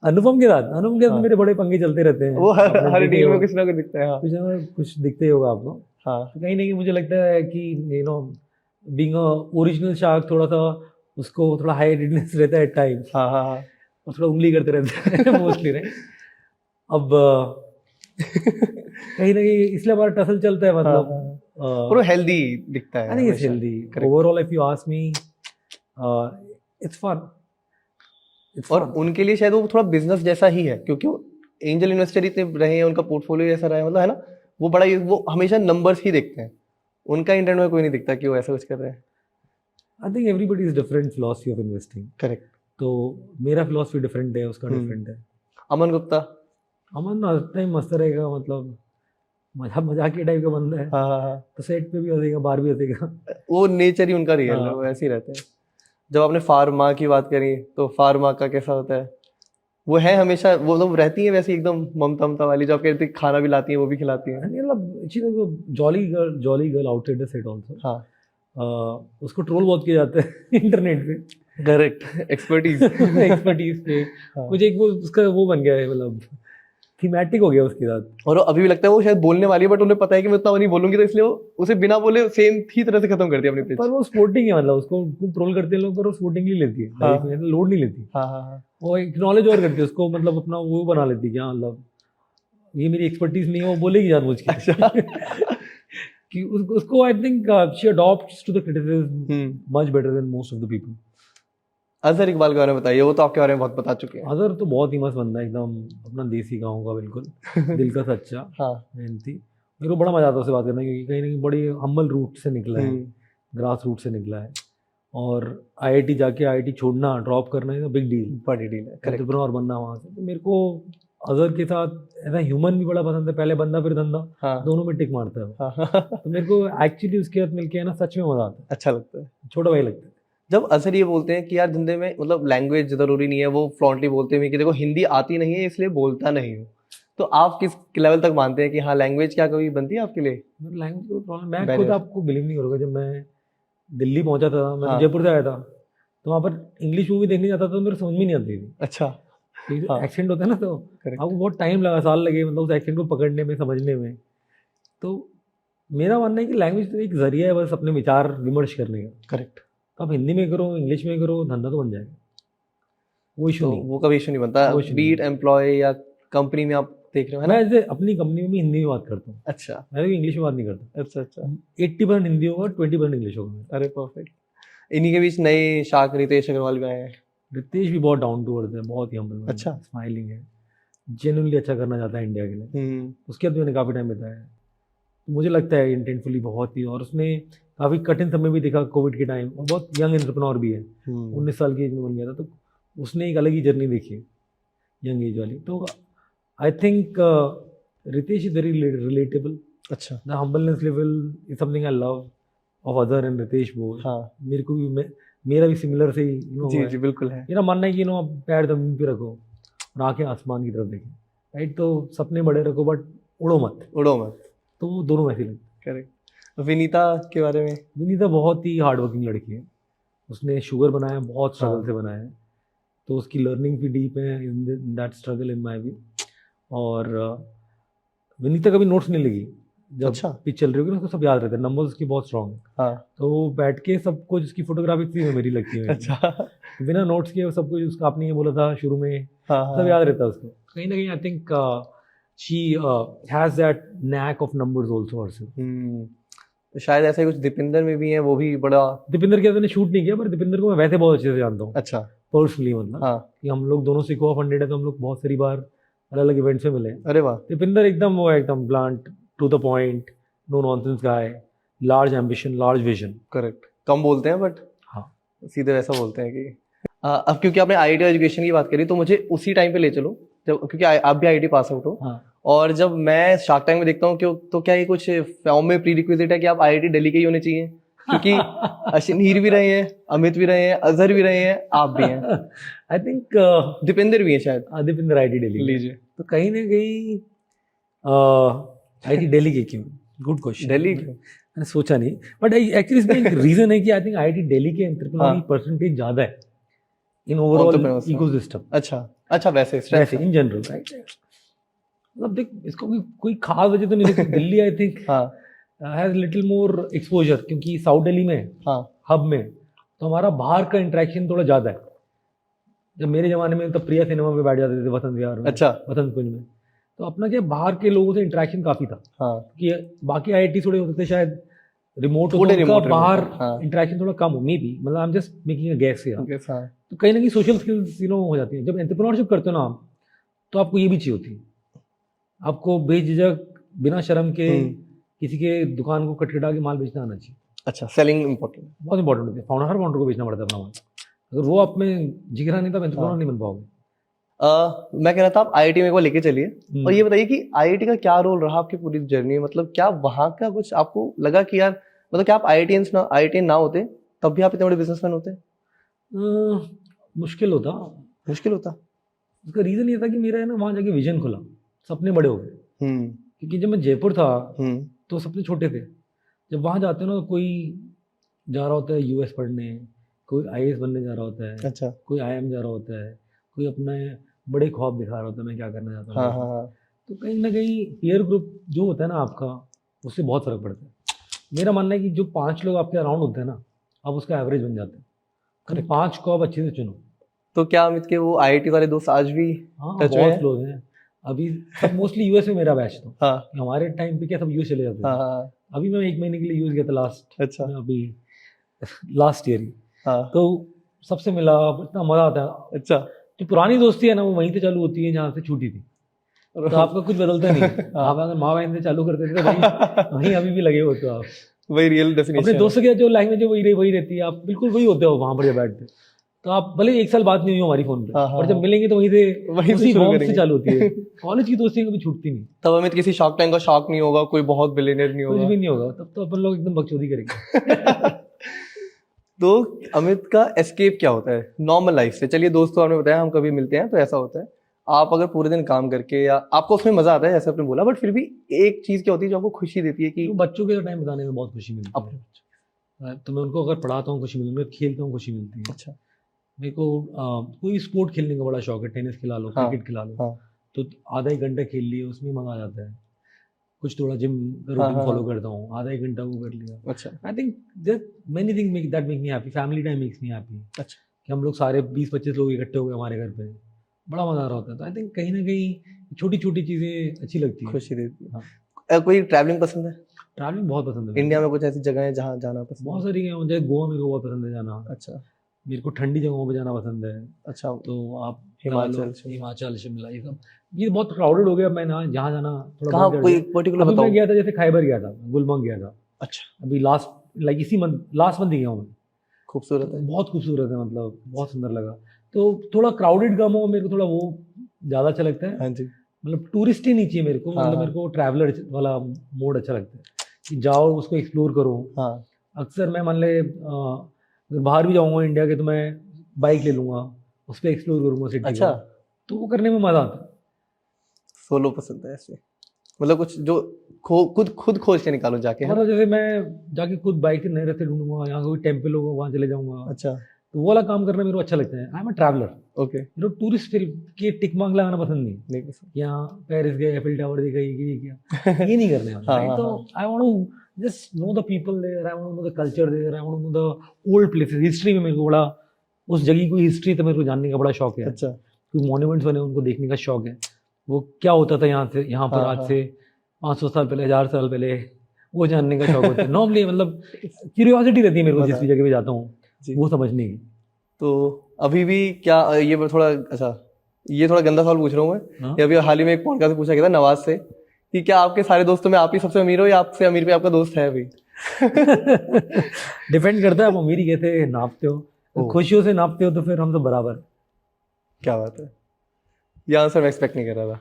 अनुपम के साथ मेरे बड़े पंगे चलते रहते हैं। वो आपने हर देखे डील में हो, कुछ ना कुछ दिखता है। हाँ। कुछ ना कुछ दिखते ही होगा आपको। हाँ। तो कहीं ना कहीं मुझे लगता है कि you know being a original shark, थोड़ा सा उसको थोड़ा हाई हेडेडनेस रहता है एट टाइम्स। हाँ हाँ हाँ। और थोड़ा उंगली करते रहते हैं मोस्टली राइट। अब कहीं ना कहीं इसलिए हमारा टसल चलता है, मतलब और वो हेल्दी दिखता है। I think it's healthy overall, if you ask me, it's fun. और उनके लिए शायद वो थोड़ा बिजनेस जैसा ही है, क्योंकि वो एंजल इन्वेस्टर इतने रहे हैं, उनका पोर्टफोलियो जैसा रहा है, मतलब है ना, वो बड़ा, वो हमेशा नंबर्स ही देखते हैं, उनका इंटेंट में कोई नहीं दिखता कि वो ऐसा कुछ कर रहे हैं। I think everybody is different philosophy of investing. Correct. तो मेरा फिलॉसफी डिफरेंट है, उसका डिफरेंट है। अमन गुप्ता? अमन टाइम मस्त रहेगा, मतलब मजाकी टाइप का बंदा है। हाँ हाँ हाँ। तो सेट पे भी हंसेगा, बाहर भी हंसेगा। वो नेचर ही उनका रियल है, वो ऐसे ही रहते हैं। जब आपने फार्मा की बात करी, तो फार्मा का कैसा होता है? वो है हमेशा, वो लोग रहती है वैसे एकदम ममता ममता वाली, जो आप कहते हैं खाना भी लाती है, वो भी खिलाती है। मतलब jolly girl outside the set also. हाँ। उसको ट्रोल बहुत किया जाता है इंटरनेट पे। करेक्ट। एक्सपर्टीज पे कुछ एक वो उसका वो बन गया है, मतलब थीमेटिक हो गया उसके साथ। और अभी भी लगता है वो शायद बोलने वाली है, बट उन्हें पता है कि मैं उतना नहीं बोलूंगी, तो इसलिए वो उसे बिना बोले सेम ही तरह से खत्म कर दिया अपनी पिच। पर वो स्पोर्टिंग है, मतलब उसको ट्रोल करते हैं लोग, पर वो स्पोर्टिंगली लेती है। हाँ। लोड नहीं लेती। हाँ हाँ हाँ। वो एक्नॉलेज और करती है उसको, मतलब अपना वो बना लेती है, क्या मतलब ये मेरी एक्सपर्टीज नहीं है, वो बोलेगी जानबूझ के। अच्छा। कि उसको I think she adopts to the criticism much better than most of the people. Azhar Iqbal के बारे में बताइए, वो तो आपके बारे में बहुत बता चुके हैं। अजहर तो बहुत ही मस्त बंदा है, एकदम अपना देसी गाँव का, बिल्कुल दिल का सच्चा। हाँ। मेहनती। मेरे को बड़ा मजा आता है उससे बात करना, क्योंकि कहीं ना कहीं बड़ी हम्बल रूट से निकला है, ग्रास रूट से निकला है। और आईआईटी जाके आईआईटी छोड़ना, ड्रॉप करना है बिग डील, बड़ी डील है। एंटरप्रेन्योर बनना वहाँ से। तो मेरे को अजहर के साथ ऐसा ह्यूमन भी बड़ा पसंद है, पहले बंदा फिर धंधा। हाँ। दोनों में टिक मारता है वो। हाँ। तो मेरे को एक्चुअली उसके साथ मिलके है ना, सच में मजा आता है, अच्छा लगता है। छोटा भाई लगता है। जब अजहर ये बोलते हैं कि यार धंधे में मतलब लैंग्वेज जरूरी नहीं है, वो फ्लॉन्टली बोलते हैं कि देखो हिंदी आती नहीं है इसलिए बोलता नहीं हूँ, तो आप किस लेवल तक मानते हैं कि हाँ लैंग्वेज क्या कभी बनती है आपके लिए? लैंग्वेज को प्रॉब्लम, मैं खुद आपको बिलीव नहीं करूँगा, जब मैं दिल्ली पहुंचा था, मैं हाँ। जयपुर से आया था, तो वहाँ पर इंग्लिश मूवी देखने जाता था तो मेरे समझ में नहीं आती थी। अच्छा। हाँ। एक्सेंट होता है ना, तो आपको बहुत टाइम लगा, साल लगे, मतलब उस एक्सेंट को पकड़ने में, समझने में। तो मेरा मानना है कि लैंग्वेज तो एक जरिया है बस अपने विचार विमर्श करने का। करेक्ट। आप हिंदी में करो, इंग्लिश में करो, धंधा तो बन जाएगा, वो इशू नहीं। वो कभी इशू नहीं बनता, बीट एम्प्लॉय या कंपनी में आप देख रहे हो, है ना? मैं ऐसे अपनी कंपनी में भी हिंदी में बात करता हूँ। अच्छा। मैं इंग्लिश में बात नहीं करता। अच्छा अच्छा। 80% हिंदी होगा, 20% इंग्लिश होगा। अरे परफेक्ट। इन्हीं के बीच नए शार्क रितेश अग्रवाल भी आए हैं। रितेश भी बहुत डाउन टू अर्थ है, बहुत ही हम्बल। अच्छा। स्माइलिंग है, जेन्युइनली अच्छा करना चाहता है इंडिया के लिए। उसके बाद मैंने काफ़ी टाइम बिताया है। मुझे लगता है इंटेंटफुली बहुत ही, और उसने काफ़ी कठिन समय भी देखा कोविड के टाइम, और बहुत यंग एंटरप्रेन्योर भी है, 19 साल की एज में बन गया था, तो उसने एक अलग ही जर्नी देखी यंग एज वाली। तो I think Ritesh is very relatable. अच्छा, the humbleness level is something I love of Azhar and Ritesh both. हाँ मेरे को भी मेरा भी सिमिलर से ही जी जी बिल्कुल है। मेरा मानना है कि आप पैर जमीन पे रखो और आंखें आसमान की तरफ देखें, राइट। तो सपने बड़े रखो बट उड़ो मत, उड़ो मत। तो वो दोनों वैसे लगते हैं। करेक्ट। विनीता के बारे में? विनीता बहुत ही हार्ड वर्किंग लड़की है, उसने शुगर बनाया, बहुत स्ट्रगल हाँ। से बनाया है, तो उसकी लर्निंग भी डीप है in that struggle in my view. और विनीता कभी नोट्स नहीं लगी, जब अच्छा। पिच चल रही होगी ना उसको सब याद रहता है, नंबर्स उसकी बहुत स्ट्रॉन्ग है, हाँ। तो वो बैठ के सब कुछ उसकी फोटोग्राफी थी मेरी लगती है। अच्छा। बिना नोट्स के सब कुछ उसका, आपने ये बोला था शुरू में, हाँ सब याद रहता है उसको कहीं ना कहीं। आई think she has that NAAC of numbers also herself. तो शायद ऐसा ही कुछ दीपिंदर में भी है, वो भी बड़ा। दीपिंदर के मैंने शूट नहीं किया, पर दीपिंदर को मैं वैसे बहुत अच्छे से जानता हूँ अच्छा। पर्सनली, मतलब हाँ। कि हम लोग दोनों सिको ऑफ 100 है, तो हम लोग बहुत सारी बार अलग अलग इवेंट्स में मिले हैं। अरे वाह। दीपिंदर एकदम वो है, एकदम blunt, to the point, no nonsense guy, large ambition, large vision. Correct. कम बोलते हैं बट हाँ, सीधे वैसा बोलते हैं कि अब क्योंकि आपने आईआईटी एजुकेशन की बात करी, तो मुझे उसी टाइम पे ले चलो जब, क्योंकि आप भी आईआईटी पास आउट हो। हाँ। और जब मैं शार्क टैंक में देखता हूँ क्यों, तो क्या ये कुछ फॉर्म में प्री रिक्विजिट है कि आप आईआईटी दिल्ली के ही होने चाहिए? क्योंकि अशनीर भी रहे हैं, अमित भी रहे हैं, अजहर भी रहे हैं, आप भी हैं, आई थिंक दीपिंदर भी है शायद। दीपिंदर आईआईटी दिल्ली। लीजिए। तो कहीं ना कहीं आईआईटी दिल्ली के क्यों? Good question. दिल्ली क्यों? मैंने सोचा नहीं, बट एक्चुअली इसमें एक रीजन है कि आई थिंक आईआईटी दिल्ली के एंटरप्रेन्योर की हाँ। परसेंटेज ज्यादा है इन ओवरऑल Entrepreneurs में। इकोसिस्टम। अच्छा अच्छा, वैसे इन जनरल, राइट। मतलब देख, इसको कोई खास वजह तो नहीं, दिल्ली आई थिंक हाँ हैज लिटिल मोर एक्सपोजर, क्योंकि साउथ दिल्ली में हाँ हब में तो हमारा बाहर का इंटरेक्शन थोड़ा ज्यादा है। जब मेरे जमाने में तब प्रिया सिनेमा पे बैठ जाते थे वसंत विहार में, अच्छा। वसंत कुंज में, तो अपना क्या बाहर के लोगों से इंटरेक्शन काफी था। हाँ कि बाकी आईआईटी थोड़े होते थे शायद रिमोट, थोड़े उनका remote, बाहर हाँ। इंटरेक्शन थोड़ा कम हो, मे बी, मतलब I am just making a guess here. Yes, हाँ। तो कहीं ना कहीं सोशल स्किल्स हो जाती है। जब एंटरप्रेन्योरशिप करते हो ना आप, तो आपको ये भी चाहिए होती है, आपको बेझिझक बिना शर्म के किसी के दुकान को कटकटा के माल बेचना आना चाहिए। अच्छा, सेलिंग इम्पोर्टेंट, बहुत इंपॉर्टेंट होती है। फाउंडर, हर फाउंडर को बेचना पड़ता है अपना माल। अगर वो आप में जिगरा नहीं, तो एंटरप्रेन्योर नहीं बन पाओगे। मैं कह रहा था आप आईआईटी में एक बार लेके चलिए, और ये बताइए कि आईआईटी का क्या रोल रहा आपकी पूरी जर्नी में? मतलब क्या वहाँ का कुछ आपको लगा कि यार, मतलब क्या आप आईआईटीएन ना होते तब भी आप इतने बड़े बिजनेसमैन होते? मुश्किल होता। मुश्किल होता। उसका रीजन ये था कि मेरा है ना, वहाँ जाके विजन खुला, सपने बड़े हो गए। क्योंकि जब मैं जयपुर था तो सपने छोटे थे। जब वहाँ जाते हो ना, कोई जा रहा होता है यूएस पढ़ने, कोई आईएएस बनने जा रहा होता है, अच्छा। कोई आईएम जा रहा होता है, कोई अपने बड़े ख्वाब दिखा रहा होता है, मैं क्या करना चाहता हूँ। हाँ हाँ हाँ। तो कहीं ना कहीं पीयर ग्रुप जो होता है ना आपका, उससे बहुत फर्क पड़ता है। मेरा मानना है कि जो 5 लोग आपके अराउंड होते हैं ना, आप उसका एवरेज बन जाते हैं। तो 5 को आप अच्छे से चुनो। तो क्या अमित के वो आईआईटी वाले दोस्त आज भी हाँ, टच में बहुत हैं? क्लोज हैं अभी सब। मोस्टली यूएस में मेरा बैच था। हाँ हमारे टाइम पे क्या सब यूएस चले जाते थे। हाँ हाँ। अभी मैं 1 महीने के लिए यूएस गया था लास्ट, अच्छा। अभी लास्ट ईयर ही। हाँ। तो सबसे मिला, इतना मजा आता है। अच्छा। जो पुरानी दोस्ती है ना, वो वहीं से चालू होती है जहाँ से छूटी थी। तो आपका कुछ बदलता नहीं है। आप अगर माँ बहन से चालू करते थे तो वहीं अभी भी लगे होते हो आप। वही रियल डेफिनेशन। अपने दोस्तों की जो लैंग्वेज है वही रहती है, आप बिल्कुल वही होते हो वहाँ पर जब बैठते। तो आप भले 1 साल बात नहीं हुई हमारी फोन पे, और जब मिलेंगे तो वहीं से शुरू बॉम्ब करेंगे। से चालू होती है। कॉलेज की दोस्ती कभी छूटती नहीं। तब अमित किसी शार्क टैंक का शौक नहीं होगा, कोई बहुत बिलियनर नहीं कुछ होगा। भी नहीं होगा, तब तो अपन लोग एकदम बकचोदी करेंगे। तो अमित का एस्केप क्या होता है नॉर्मल लाइफ से? चलिए दोस्तों, आपने बताया हम कभी मिलते हैं तो ऐसा होता है। आप अगर पूरे दिन काम करके, या आपको उसमें मजा आता है जैसे आपने बोला, बट फिर भी एक चीज क्या होती है जो आपको खुशी देती है कि तो बच्चों के टाइम बताने में बहुत खुशी मिलती है। तो मैं उनको अगर पढ़ाता हूँ खुशी मिलती है, खेलता हूँ खुशी मिलती है। अच्छा। मेरे को कोई स्पोर्ट खेलने का बड़ा शौक है। टेनिस खिला लो, हाँ, क्रिकेट खिला लो, हाँ, तो आधा 1 घंटा खेल लिए, उसमें मजा आ जाता है। कुछ थोड़ा जिम हाँ, रूटीन हाँ, फॉलो करता हूँ, आधा 1 घंटा वो कर लिया। अच्छा I think there many things that make me happy. Family time makes me happy. अच्छा। कि हम लोग सारे 20-25 लोग इकट्ठे हो गए हमारे घर पे, बड़ा मजा आ रहा होता है। तो आई थिंक कहीं ना कहीं छोटी छोटी चीजें अच्छी लगती है, खुशी देती है। हाँ। कोई ट्रैवलिंग पसंद है? ट्रैवलिंग बहुत पसंद है। इंडिया में कुछ ऐसी जगह है जहाँ जाना पसंद बहुत है? सारी हैं, मुझे गोवा, मेरे को बहुत पसंद है जाना। अच्छा। मेरे को ठंडी जगहों पे जाना पसंद है। अच्छा, तो आप हिमाचल, शिमला ये सब, ये बहुत क्राउडेड हो गया। मैं ना जहाँ जाना थोड़ा कहाँ बंद कर कोई दिया। पर्टिकुलर अभी बताओ। मैं गया था, जैसे खैबर गया था, गुलमर्ग गया था अच्छा, अभी इसी मंथ, लास्ट मंथ ही गया हूँ मैं। खूबसूरत है। बहुत खूबसूरत है, मतलब बहुत सुंदर लगा। तो थोड़ा क्राउडेड कम हो, मेरे को थोड़ा वो ज़्यादा अच्छा लगता है। हाँ जी। मतलब टूरिस्ट ही नहीं चाहिए मेरे को, हाँ, मतलब हाँ। मेरे को ट्रैवलर वाला मोड अच्छा लगता है कि जाओ उसको एक्सप्लोर करो। हाँ, अक्सर मैं मान ले बाहर भी जाऊँगा इंडिया के, तो मैं बाइक ले लूँगा, उस पर एक्सप्लोर करूँगा सिटी अच्छा, को, तो वो करने में मज़ा आता है। सोलो पसंद है ऐसे, मतलब कुछ जो खुद खोज के निकालो जाके, है ना? मतलब जैसे मैं जाके खुद बाइक से नए रास्ते ढूंढूंगा, यहाँ कोई टेम्पल होगा वहाँ चले जाऊँगा, अच्छा, तो वो वाला काम करना मेरे को अच्छा लगता है। आई एम अ ट्रैवलर, ओके। मेरे को टूरिस्ट के टिक मार्क लगाना पसंद नहीं। नहीं पसंद। यहाँ पेरिस गए, एफिल टावर देखा, ये किया, ये नहीं करने वाला, हाँ, राइट? हाँ, तो हाँ। I want to just know the people there, I want to know the culture there, I want to know the old places, history में मेरे को बड़ा, उस जगह की हिस्ट्री तो मेरे को जानने का बड़ा शौक है। अच्छा, कोई मॉन्यूमेंट्स बने उनको देखने का शौक है, वो क्या होता था यहाँ से यहाँ पर हाँ, आज हाँ। से 500 साल पहले, 1000 साल पहले, वो जानने का शौक होता है। नॉर्मली मतलब क्यूरियोसिटी रहती है मेरे को जिस भी जगह पे जाता हूँ, जी। वो समझने की। तो अभी भी क्या ये थोड़ा, अच्छा ये थोड़ा गंदा सवाल पूछ रहा हूँ मैं। हाँ? ये अभी हाल ही में एक पॉडकास्ट में पूछा गया था नवाज से कि क्या आपके सारे दोस्तों में आप ही सबसे अमीर हो या आपसे अमीर भी आपका दोस्त है अभी? डिपेंड करता है आप अमीरी कैसे नापते हो। ओह। खुशियों से नापते हो तो फिर हम तो बराबर। क्या बात है, ये आंसर मैं एक्सपेक्ट नहीं कर रहा था,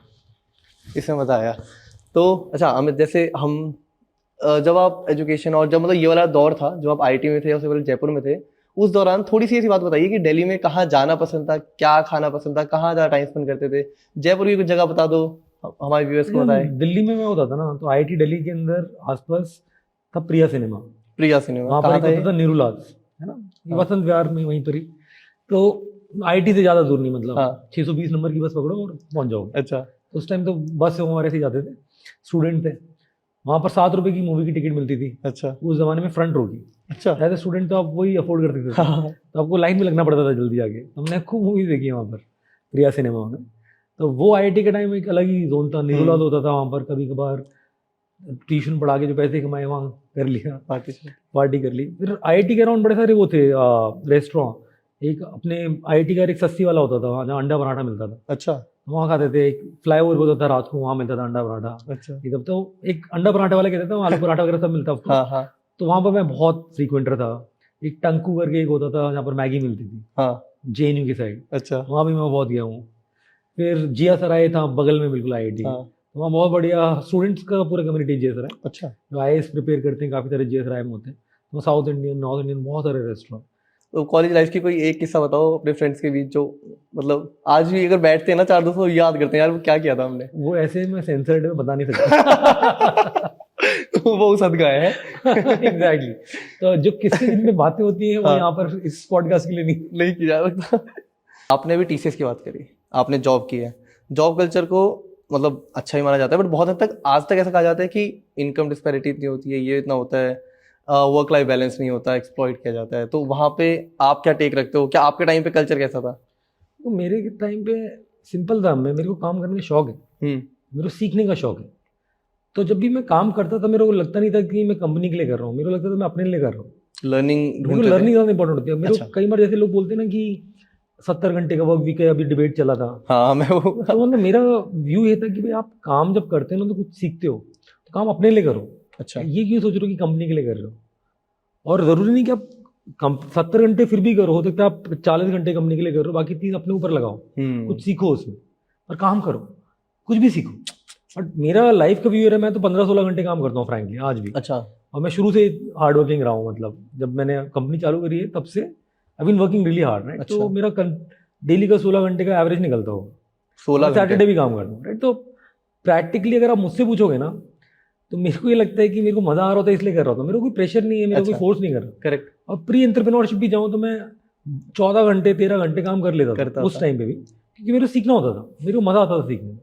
इसमें मजा आया। तो अच्छा अमित, जैसे हम जब आप एजुकेशन और जब मतलब ये वाला दौर था जब आप आईटी में थे या उससे पहले जयपुर में थे, उस दौरान थोड़ी सी ऐसी बात बताइए कि दिल्ली में कहाँ जाना पसंद था, क्या खाना पसंद था, कहाँ ज़्यादा टाइम स्पेंड करते थे? जयपुर की कुछ जगह बता दो, हमारे व्यूअर्स को बताएं। दिल्ली में मैं होता था ना, तो आईआईटी दिल्ली के अंदर आसपास था प्रिया सिनेमा, प्रिया सिनेमा वहाँ पर कहाँ एक था होता था ये? नीरूलाज, है ना, ये हाँ। वसंत विहार में वहीं पर ही। तो आईटी से ज़्यादा दूर नहीं, मतलब हाँ। 620 नंबर की बस पकड़ो और पहुँच जाओ। अच्छा, उस टाइम तो बस से हमारे से जाते थे, स्टूडेंट थे। वहाँ पर 7 रुपए की मूवी की टिकट मिलती थी अच्छा, उस जमाने में, फ्रंट रो की। अच्छा। एज ए स्टूडेंट तो आप वही अफोर्ड कर सकते थे, हाँ, तो आपको लाइन में लगना पड़ता था जल्दी आके। हमने खूब मूवीज देखी है वहाँ पर प्रिया सिनेमा में। तो वो आईआईटी के टाइम एक अलग ही जोन था, नीरूलाज होता था वहाँ पर। कभी कभार ट्यूशन पढ़ा के जो पैसे कमाए वहाँ कर लिया, पार्टी कर ली। फिर आईआईटी के अराउंड बड़े सारे वो थे रेस्टोरेंट। एक अपने आईआईटी का एक सस्ती वाला होता था वहाँ, जहाँ अंडा पराठा मिलता था, अच्छा, वहाँ खाते थे। एक फ्लाईओवर होता था रात को, वहाँ मिलता था अंडा पराठा। अच्छा। ये सब तो एक अंडा पराठा वाला कहते थे, आलू पराठा वगैरह सब मिलता था। हाँ, हाँ, तो वहाँ पर मैं बहुत फ्रीक्वेंटर था। एक टंकू करके एक होता था जहाँ पर मैगी मिलती थी, हाँ, जेएनयू की साइड, अच्छा, वहाँ भी मैं बहुत गया हूँ। फिर जिया सराय था बगल में बिल्कुल आईआईटी, हाँ, तो वहाँ बहुत बढ़िया स्टूडेंट्स का पूरा कम्युनिटी जिया सराय, अच्छा। जो आईएएस प्रिपेयर करते हैं काफ़ी सारे जिया सराय में होते हैं। तो साउथ इंडियन, नॉर्थ इंडियन, बहुत सारे रेस्टोरेंट। तो कॉलेज लाइफ की कोई एक किस्सा बताओ अपने फ्रेंड्स के बीच, जो मतलब आज भी अगर बैठते हैं ना चार दोस्तों, याद करते हैं यार वो क्या किया था हमने। वो ऐसे मैं सेंसर्ड में बता नहीं सकता। वो उस हद का है। एग्जैक्टली। तो जो किससे जिनमें बातें होती हैं वो हाँ। यहाँ पर इस पॉडकास्ट के लिए नहीं किया जा सकता। आपने भी टीसीएस की बात करी, आपने जॉब की है। जॉब कल्चर को मतलब अच्छा ही माना जाता है, बट बहुत हद तक आज तक ऐसा कहा जाता है कि इनकम डिस्पैरिटी इतनी होती है, ये इतना होता है, वर्क लाइफ बैलेंस नहीं होता, एक्सप्लॉइट किया जाता है। तो वहाँ पे आप क्या टेक रखते हो? क्या आपके टाइम पे कल्चर कैसा था? तो मेरे टाइम पे सिंपल था। मेरे को काम करने का शौक है, मेरे को सीखने का शौक है। तो जब भी मैं काम करता था मेरे को लगता नहीं था कि मैं कंपनी के लिए कर रहा हूँ, मेरे को लगता था मैं अपने लिए कर रहा हूँ। लर्निंग मेरे को लर्निंग ज़्यादा इंपॉर्टेंट होती है। मेरे को अच्छा। कई बार जैसे लोग बोलते हैं ना कि 70 घंटे का वर्क वीक है, अभी डिबेट चला था। हाँ, मैं वो तो मतलब मेरा व्यू ये था कि भाई आप काम जब करते हो ना तो कुछ सीखते हो, तो काम अपने लिए करो। अच्छा, ये क्यों सोच रहे हो कि कंपनी के लिए कर रहे हो? और ज़रूरी नहीं कि आप 70 घंटे फिर भी करो, हो सकता है आप 40 घंटे कंपनी के लिए कर रहे हो, बाकी 30 अपने ऊपर लगाओ, कुछ सीखो उसमें और काम करो, कुछ भी सीखो। बट मेरा लाइफ का व्यू है, मैं तो 15-16 घंटे काम करता हूँ फ्रैंकली आज भी। अच्छा, और मैं शुरू से हार्ड वर्किंग रहा हूँ, मतलब जब मैंने कंपनी चालू करी है तब से I been working really hard, right. तो मेरा डेली का 16 घंटे का एवरेज निकलता होगा, 16 घंटे सैटरडे भी काम करता हूँ, राइट। तो प्रैक्टिकली अगर आप मुझसे पूछोगे ना तो मेरे को ये लगता है कि मेरे को मजा आ रहा होता है इसलिए कर रहा था। मेरे को कोई प्रेशर नहीं है, मेरे को कोई फोर्स नहीं कर रहा। करेक्ट। और प्री एंटरप्रेन्योरशिप भी जाऊँ तो मैं 14 घंटे 13 घंटे काम कर लेता था उस टाइम पे भी, क्योंकि मेरे को सीखना होता था, मेरे को मजा आता था सीखने में।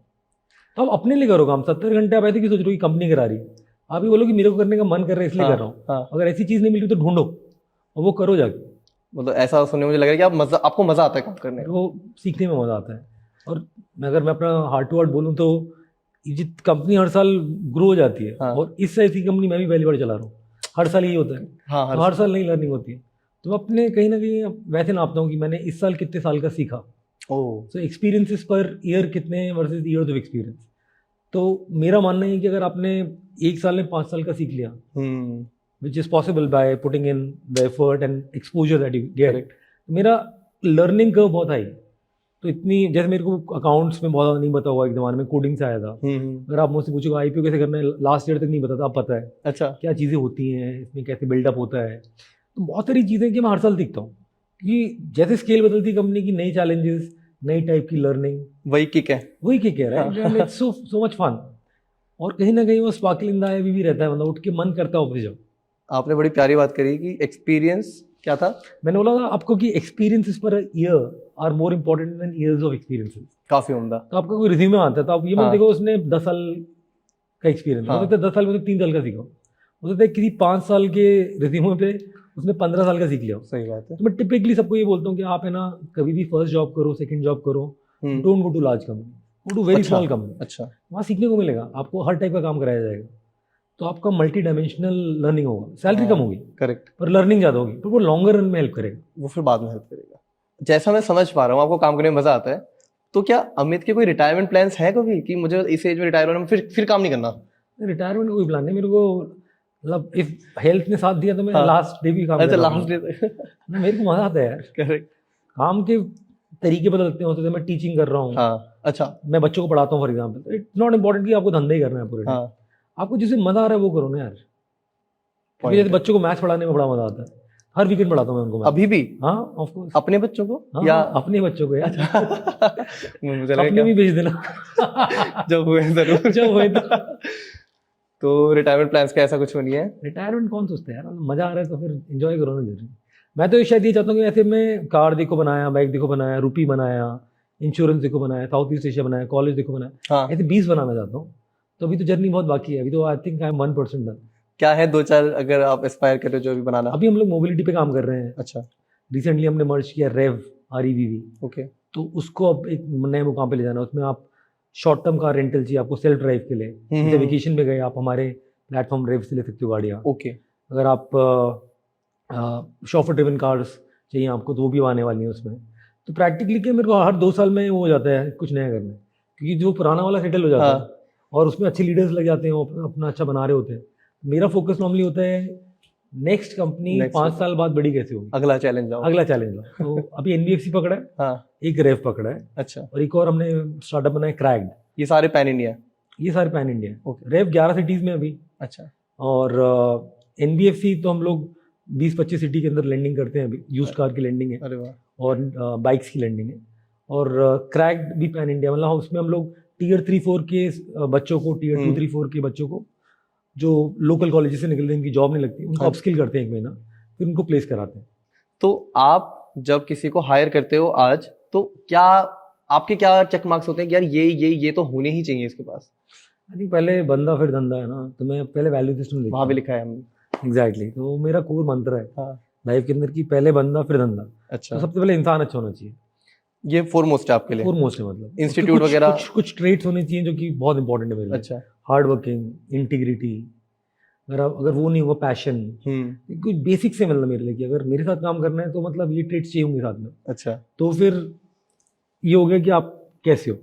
तो आप अपने लिए करो काम। 70 घंटे आप ऐसे की सोच रहे हो कि कंपनी करा रही है, आप ही बोलो कि मेरे को करने का मन कर रहा है इसलिए कर रहा हूँ। अगर ऐसी चीज़ नहीं मिली तो ढूंढो और वो करो जाके। मतलब ऐसा सुनने मुझे लग रहा है कि आपको मजा आता है काम करने में, वो सीखने में मजा आता है। और अगर मैं अपना हार्ट टू हार्ट बोलूँ तो जित कंपनी हर साल ग्रो हो जाती है, और इस ऐसी कंपनी मैं भी पहली बार चला रहा हूँ, हर साल यही होता है। तो हर साल नई लर्निंग होती है। तो अपने कहीं ना कहीं वैसे नापता हूँ कि मैंने इस साल कितने साल का सीखा। सो एक्सपीरियंसेस पर ईयर कितने वर्सेस ईयर्स ऑफ एक्सपीरियंस। तो मेरा मानना है कि अगर आपने एक साल में 5 साल का सीख लिया, which is possible by putting in the effort and exposure that you get, मेरा लर्निंग कर्व बहुत हाई। तो इतनी, जैसे मेरे को अकाउंट्स में बहुत नहीं पता हुआ, एक जमाने में कोडिंग से आया था। अगर आप मुझसे पूछोगे आईपीओ कैसे करना है, लास्ट ईयर तक नहीं पता था, अब पता है। अच्छा, क्या चीज़ें होती हैं इसमें, कैसे बिल्डअप होता है। तो बहुत सारी चीज़ें कि मैं हर साल सीखता हूँ कि जैसे स्केल बदलती कंपनी की, नई चैलेंजेस, नई टाइप की लर्निंग, वही किक है right. And it's so much fun. और कहीं ना कहीं वो स्पार्कल इन द आई भी रहता है, मतलब उठ के मन करता है ऑफिस जाओ। आपने बड़ी प्यारी बात करी कि एक्सपीरियंस क्या था। मैंने बोला था आपको कि एक्सपीरियंसेस पर year are more important than years of experiences. काफी उम्दा। तो आपका कोई रिज्यूमे आता है तो आप ये मत देखो उसने 10 साल का एक्सपीरियंस, हो सकता है 10 साल में 3 साल का सीखा, हो सकता है किसी 5 साल के रिज्यूमे पे उसने 15 साल का सीख लिया। सही बात है। तो मैं टिपिकली सबको ये बोलता हूँ कि आप है ना, कभी भी फर्स्ट जॉब करो, सेकंड जॉब करो, don't go to large company, go to very small company. अच्छा, वहाँ सीखने को मिलेगा, आपको हर टाइप का काम कराया जाएगा, तो आपका मल्टी डायमेंशनल लर्निंग होगा। सैलरी कम होगी, करेक्ट, पर लर्निंग ज़्यादा होगी, पर वो लॉन्गर रन में हेल्प करेगा। वो फिर बाद में हेल्प करेगा। जैसा मैं समझ पा रहा हूँ आपको काम करने में मजा आता है, तो क्या अमित के कोई रिटायरमेंट प्लान्स है कभी कि मुझे इस एज में रिटायर होना, फिर काम नहीं करना? रिटायरमेंट का कोई प्लान नहीं मेरे को, मतलब इफ हेल्थ ने साथ दिया तो मैं लास्ट डे भी काम अच्छा, कर लास्ट डे मेरे को मजा आता है यार। करेक्ट, काम के तरीके बदलते होते थे। मैं टीचिंग कर रहा हूँ, हाँ, अच्छा, मैं बच्चों को पढ़ाता हूँ for example. It's not important कि आपको धंधा ही करना है पूरे टाइम, हाँ, आपको जिससे मजा आ रहा है वो करो ना यार। क्योंकि जैसे बच्चों को मैथ्स पढ़ाने में बड़ा मजा आता है, हर वीकेंड पढ़ाता हूँ मैं उनको। अभी भी? हाँ, ऑफ कोर्स। अपने बच्चों को? हाँ, या अपने बच्चों को यार। मुझे लगा अपने भी भेज देना जब हुए जरूर। जब हुए तो रिटायरमेंट प्लान्स का ऐसा कुछ नहीं है? रिटायरमेंट कौन सोचता है यार, मजा आ रहा है तो फिर एंजॉय करो ना जरूर। मैं तो शायद ये चाहता हूँ कि ऐसे मैं कार देखो बनाया, बाइक देखो बनाया, रुपी बनाया, इंश्योरेंस देखो बनाया, साउथ ईस्ट एशिया बनाया, कॉलेज देखो बनाया, हाँ, ऐसे 20 बनाना चाहता हूँ। तो अभी तो जर्नी बहुत बाकी है, अभी तो I think I am 1% done. क्या है 2-4 अगर आप एस्पायर कर रहे हो जो भी बनाना? अभी हम लोग मोबिलिटी पे काम कर रहे हैं। अच्छा, रिसेंटली हमने मर्ज किया रेव, REVV। ओके, तो उसको अब एक नए मुकाम पे ले जाना। उसमें आप शॉर्ट टर्म कार रेंटल चाहिए आपको सेल्फ ड्राइव के लिए, जैसे वेकेशन में गए आप हमारे प्लेटफॉर्म रेव से ले सकते हो गाड़ियाँ। ओके, अगर आप शॉफर ड्रिवन कार्स चाहिए आपको तो वो भी आने वाली है उसमें। तो प्रैक्टिकली क्या मेरे को हर 2 साल में वो हो जाता है कुछ नया करना, क्योंकि जो पुराना वाला सेटल हो जाता है और उसमें अच्छे लीडर्स लग जाते हैं, वो अपना अच्छा बना रहे होते हैं। मेरा फोकस नॉर्मली होता है नेक्स्ट कंपनी 5 साल बाद बड़ी कैसे होगी, अगला चैलेंज लो। तो अभी NBFC पकड़ा है, हाँ, एक रेव पकड़ा है, अच्छा, और एक और हमने स्टार्टअप बनाया क्रैक्ड। ये सारे पैन इंडिया? ये सारे पैन इंडिया। ओके, रेव 11 सिटीज में अभी। अच्छा, और NBFC तो हम लोग 20-25 सिटी के अंदर लैंडिंग करते हैं अभी। यूज्ड कार की लैंडिंग है, अरे वाह, और बाइक्स की लैंडिंग है। और क्रैक्ड भी पैन इंडिया, मतलब उसमें हम लोग Tier 3-4 के बच्चों को, Tier 2-3-4 के बच्चों को जो लोकल कॉलेज से निकलते हैं, इनकी जॉब नहीं लगती, उनको अपस्किल करते हैं 1 महीना, फिर उनको प्लेस कराते हैं। तो आप जब किसी को हायर करते हो आज, तो क्या आपके क्या चेक मार्क्स होते हैं कि यार ये तो होने ही चाहिए इसके पास? आई थिंक पहले बंदा फिर धंधा है ना, तो मैं पहले वैल्यू सिस्टम देखता वहाँ भी हूँ। लिखा है हमने। एग्जैक्टली, तो मेरा कोर मंत्र है हाँ, लाइफ के अंदर की, पहले बंदा फिर धंधा। अच्छा, तो सबसे पहले इंसान अच्छा होना चाहिए, ये फोरमोस्ट है आपके लिए? फोरमोस्ट है, मतलब इंस्टीट्यूट वगैरह कुछ ट्रेट्स होने चाहिए जो कि बहुत इंपॉर्टेंट है मेरे लिए। अच्छा, हार्ड वर्किंग, इंटीग्रिटी, अगर वो नहीं हुआ, पैशन, कुछ बेसिक से मतलब मेरे लिए कि अगर मेरे साथ काम करना है तो मतलब ये ट्रेट्स चाहिए होंगे साथ में। अच्छा, तो फिर ये हो गया कि आप कैसे हो।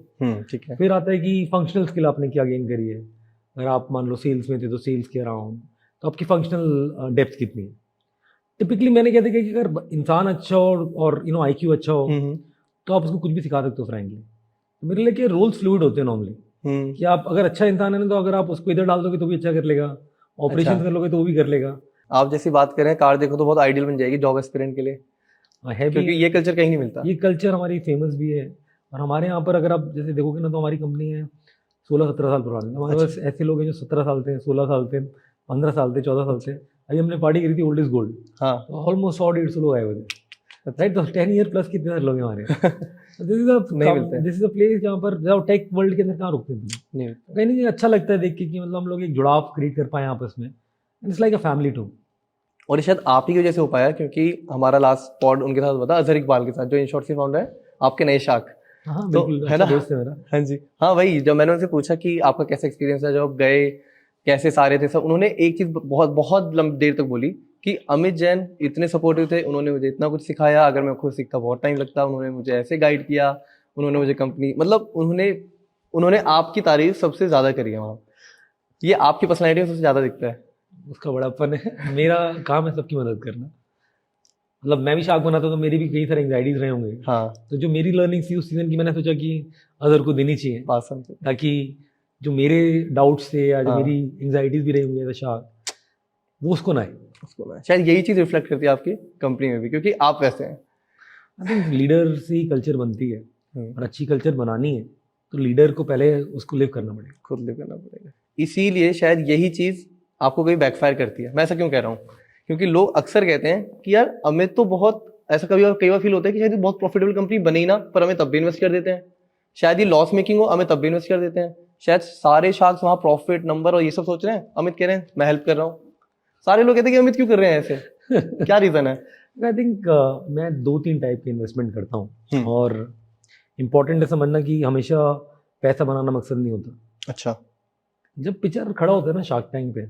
ठीक है। फिर आता है कि फंक्शनल स्किल आपने क्या गेन करी है। अगर आप मान लो सेल्स में थे तो सेल्स के अराउंड तो आपकी फंक्शनल डेप्थ कितनी है। टिपिकली मैंने क्या देखा कि अगर इंसान अच्छा हो और IQ अच्छा हो तो आप उसको कुछ भी सिखा सकते हो फ्रैंकली। तो मेरे लिए कि रोल्स फ्लूइड होते हैं नॉर्मली, कि आप अगर अच्छा इंसान है ना, तो अगर आप उसको इधर डाल दोगे तो भी अच्छा कर लेगा, ऑपरेशन कर लोगे तो वो भी कर लेगा। आप जैसी बात करें कार देखो तो बहुत आइडियल बन जाएगी जॉब एस्पिरेंट के लिए, है क्योंकि ये कल्चर कहीं नहीं मिलता। ये कल्चर हमारी फेमस भी है, और हमारे यहाँ पर अगर आप जैसे देखोगे ना तो हमारी कंपनी है 16-17 साल पुरानी। हमारे पास ऐसे लोग हैं जो 17 साल थे, 16 साल थे, 15 साल थे, 14 साल थे। अभी हमने पार्टी करी थी ओल्ड इज गोल्ड, हाँ, ऑलमोस्ट 100-150 लोग आए हुए थे, राइट। तो 10 ईयर प्लस कितने सारे लोग हैं हमारे। दिस इज अ प्लेस जहाँ पर जाओ टेक वर्ल्ड के अंदर कहाँ रुकते हैं नहीं, कहीं नहीं। अच्छा लगता है देख के कि मतलब हम लोग एक जुड़ाव क्रिएट कर पाए आपस में, it's like a family too. और शायद आप ही की वजह से हो पाया, क्योंकि हमारा लास्ट पॉड उनके साथ हुआ था, अजहर इकबाल के साथ, जो इंश्योर से फाउंडर है आपके नए शार्क। हाँ तो बिल्कुल, है ना, दोस्त है मेरा। हाँ जी, हाँ वही। जब मैंने उनसे पूछा कि आपका कैसा एक्सपीरियंस है जब आप गए, कैसे सारे थे सब, उन्होंने एक चीज बहुत बहुत देर तक बोली कि अमित जैन इतने सपोर्टिव थे, उन्होंने मुझे इतना कुछ सिखाया, अगर मैं खुद सीखता बहुत टाइम लगता, उन्होंने मुझे ऐसे गाइड किया, उन्होंने मुझे कंपनी, मतलब उन्होंने आपकी तारीफ सबसे ज़्यादा करी है वहाँ। ये आपकी पर्सनैलिटी में सबसे ज़्यादा दिखता है। उसका बड़ापन है। मेरा काम है सबकी मदद करना। मतलब मैं भी शार्क बना था तो मेरी भी कई सारे एंग्जाइटीज रहे होंगे। हाँ, तो जो मेरी लर्निंग थी उस सीजन की, मैंने सोचा कि अदर को देनी चाहिए, पासन से। ताकि जो मेरे डाउट्स थे या जो हाँ। मेरी एंग्जाइटीज भी रही होंगी एज अ शार्क, वो उसको ना आए। उसको ना, शायद यही चीज़ रिफ्लेक्ट करती है आपकी कंपनी में भी, क्योंकि आप वैसे हैं। आई थिंक लीडर से ही कल्चर बनती है, और अच्छी कल्चर बनानी है तो लीडर को पहले उसको लिव करना पड़ेगा, खुद लिव करना पड़ेगा। इसीलिए शायद यही चीज़ आपको कभी बैकफायर करती है। मैं ऐसा क्यों कह रहा हूँ, क्योंकि लोग अक्सर कहते हैं कि यार अमित तो बहुत, ऐसा कई बार फील होता है कि शायद ये बहुत प्रॉफिटेबल कंपनी बनी ना, पर हमें तब भी इन्वेस्ट कर देते हैं। शायद ये लॉस मेकिंग हो, हमें तब भी इन्वेस्ट कर देते हैं। शायद सारे शार्क्स वहाँ प्रॉफिट नंबर और ये सब सोच रहे हैं, अमित कह रहे हैं मैं हेल्प कर रहा हूँ। सारे लोग कहते हैं कि अमित क्यों कर रहे हैं ऐसे, क्या रीज़न है? आई थिंक मैं 2-3 टाइप के इन्वेस्टमेंट करता हूँ, हम्म। और इम्पॉर्टेंट है समझना कि हमेशा पैसा बनाना मकसद नहीं होता। अच्छा। जब पिक्चर खड़ा होता है ना शार्क टैंक पे,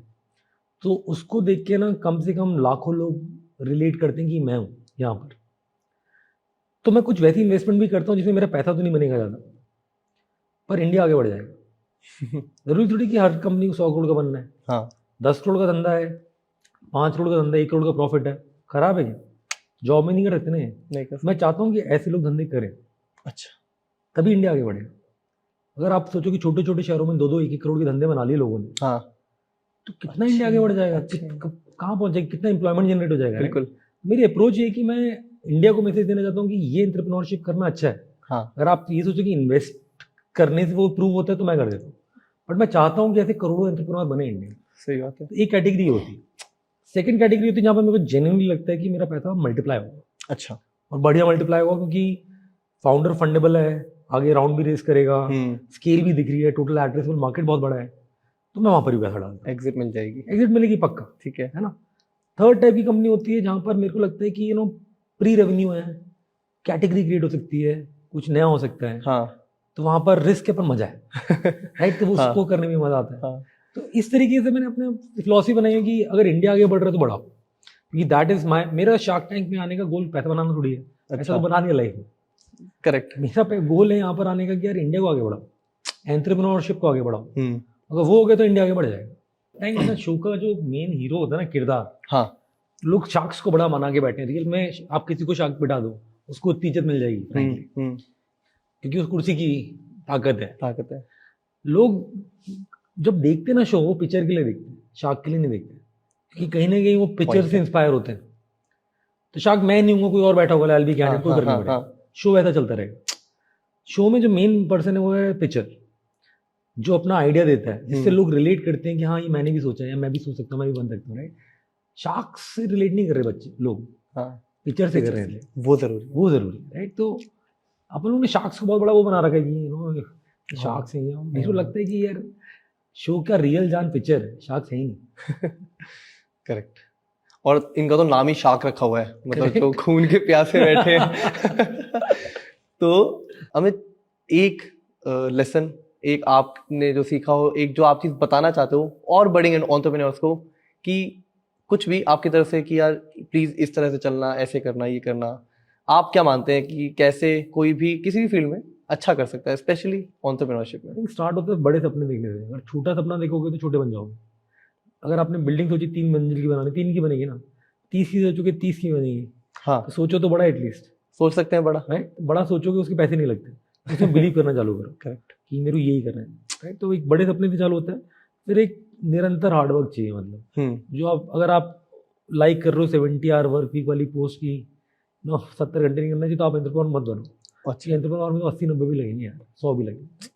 तो उसको देख के ना कम से कम लाखों लोग रिलेट करते हैं कि मैं हूँ यहाँ पर। तो मैं कुछ वैसी इन्वेस्टमेंट भी करता हूँ जिसमें मेरा पैसा तो नहीं बनेगा ज़्यादा, पर इंडिया आगे बढ़ जाएगा। जरूरी थोड़ी कि हर कंपनी को 100 करोड़ का बनना है। हाँ, 10 करोड़ का धंधा है, 5 करोड़ का धंधा है, 1 करोड़ का प्रॉफिट है, खराब है क्या? जॉब में नहीं कर सकते नहीं। नहीं कर मैं चाहता हूँ कि ऐसे लोग धंधे करें, अच्छा। तभी इंडिया आगे बढ़ेगा। अगर आप सोचो कि छोटे छोटे शहरों में 2-2, 1-1 करोड़ के धंधे बना लिए लोगों ने, हाँ, तो कितना इंडिया आगे बढ़ जाएगा, कहाँ पहुंच जाएगा, कितना एम्प्लॉयमेंट जनरेट हो जाएगा। बिल्कुल। मेरी अप्रोच ये कि मैं इंडिया को मैसेज देना चाहता हूँ कि ये एंटरप्रेन्योरशिप करना अच्छा है। हाँ, अगर आप ये सोचो कि इन्वेस्ट करने से वो प्रूव होता है तो मैं कर देता हूँ, बट मैं चाहता हूँ कि ऐसे करोड़ों एंटरप्रेन्योर बने इंडिया में। सही बात है। तो एक कैटेगरी होती है। सेकंड कैटेगरी होती है जहाँ पर मेरे को जेन्युइनली लगता है कि मेरा पैसा मल्टीप्लाई होगा। अच्छा। और बढ़िया मल्टीप्लाई होगा, क्योंकि फाउंडर फंडेबल है, आगे राउंड भी रेस करेगा, स्केल भी दिख रही है, टोटल एड्रेसेबल मार्केट बहुत बड़ा है, तो मैं वहाँ पर भी पैसा डालता हूँ। एग्जिट मिल जाएगी। एग्जिट मिलेगी पक्का, ठीक है ना। थर्ड टाइप की कंपनी होती है जहाँ पर मेरे को लगता है कि प्री रेवेन्यू है, कैटेगरी क्रिएट हो सकती है, कुछ नया हो सकता है। हाँ। तो वहाँ पर रिस्क है पर मजा है। राइट, तो उसको करने में मजा आता है। हाँ। तो इस तरीके से मैंने अपने फिलॉसफी बनाई है कि अगर इंडिया आगे बढ़ रहा है तो बढ़ाओ, क्योंकि दैट इज मेरा शार्क टैंक में आने का गोल पैसा बनाना थोड़ी है। ऐसा तो बना दिया लाइफ में। करेक्ट। मेरा गोल है यहाँ पर आने का कि यार इंडिया को आगे बढ़ाओ, एंटरप्रेन्योरशिप को आगे बढ़ाओ। अगर वो हो गया तो इंडिया आगे बढ़ जाएगा। ना शो का जो मेन हीरो होता है ना, किरदार, हाँ, लोग शार्क्स को बड़ा माना के बैठे हैं। रियल में आप किसी को शार्क बिठा दो, उसको उतनी इज्जत मिल जाएगी क्योंकि उस कुर्सी की ताकत है। लोग जब देखते ना शो, वो पिक्चर के लिए देखते हैं, शार्क के लिए नहीं देखते, क्योंकि कहीं ना कहीं वो पिक्चर से इंस्पायर होते हैं। तो शार्क मैं नहीं हूँ, कोई और बैठा होगा, लाल भी क्या है, कोई करना पड़ेगा। शो वैसा चलता रहेगा। शो में जो मेन पर्सन है वो है पिक्चर, जो अपना आइडिया देता है, जिससे लोग रिलेट करते हैं कि हाँ ये मैंने भी सोचा है, या मैं भी सोच सकता हूँ, मैं भी बन सकता हूँ। राइट, शार्क से रिलेट नहीं कर रहे बच्चे लोग, पिक्चर से कर रहे हैं। वो जरूरी। राइट, तो अपन लोगों ने शार्क्स को बहुत बड़ा वो बना रखा है कि शार्क्स हैं। मेरे को लगता है कि यार शो का रियल जान पिक्चर है, शार्क्स है ही नहीं। करेक्ट। और इनका तो नाम ही शार्क रखा हुआ है, मतलब जो खून के प्यासे बैठे हैं। तो अमित, एक लेसन, एक आपने जो सीखा हो, एक जो आप चीज़ बताना चाहते हो और बड़े एंटरप्रेन्योर्स को, कि कुछ भी आपकी तरफ से कि यार प्लीज़ इस तरह से चलना, ऐसे करना, ये करना, आप क्या मानते हैं कि कैसे कोई भी किसी भी फील्ड में अच्छा कर सकता है, स्पेशली एंटरप्रेन्योरशिप में? स्टार्ट होता है बड़े सपने देखने से। अगर छोटा सपना देखोगे तो छोटे बन जाओगे। अगर आपने बिल्डिंग सोची 3 मंजिल की बनानी, 3 की बनेगी ना। 30 की सोचोगे 30 की बनेगी। हाँ, तो सोचो तो बड़ा, एटलीस्ट सोच सकते हैं बड़ा। राइट, बड़ा सोचोगे उसके पैसे नहीं लगते, उसमें बिलीव करना चालू करो। करेक्ट, कि मेरे को यही करना है। राइट, तो एक बड़े सपने से चालू होता है। फिर एक निरंतर हार्डवर्क चाहिए, मतलब जो आप, अगर आप लाइक कर रहे हो 70 आवर वर्क वीक वाली पोस्ट की 70 घंटे नहीं करना चाहिए, तो आप एंटरप्रेन्योर मत बनो। अच्छी एंटरप्रेन्योर में तो 80-90 भी लगेंगे यार, 100 भी लगेंगे।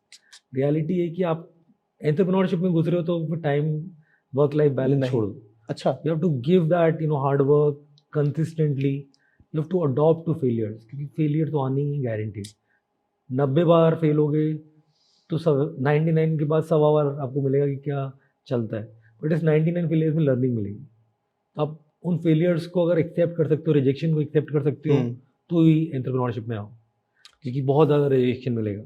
रियलिटी है कि आप एंटरप्रेन्योरशिप में घुस रहे हो तो टाइम वर्क लाइफ बैलेंस छोड़ दो। अच्छा, you have to give that hard work consistently. You have to adopt to failures, क्योंकि फेलियर तो आनी ही गारंटी। 90 बार फेल हो गए तो 99 के बाद 100 बार आपको मिलेगा कि क्या चलता है, बट इस 99 फेलियर्स में लर्निंग मिलेगी। आप उन फेलियर्स को अगर एक्सेप्ट कर सकते हो, रिजेक्शन को एक्सेप्ट कर सकते हो, तो ही एंटरप्रेन्योरशिप में आओ, क्योंकि बहुत ज़्यादा रिजेक्शन मिलेगा।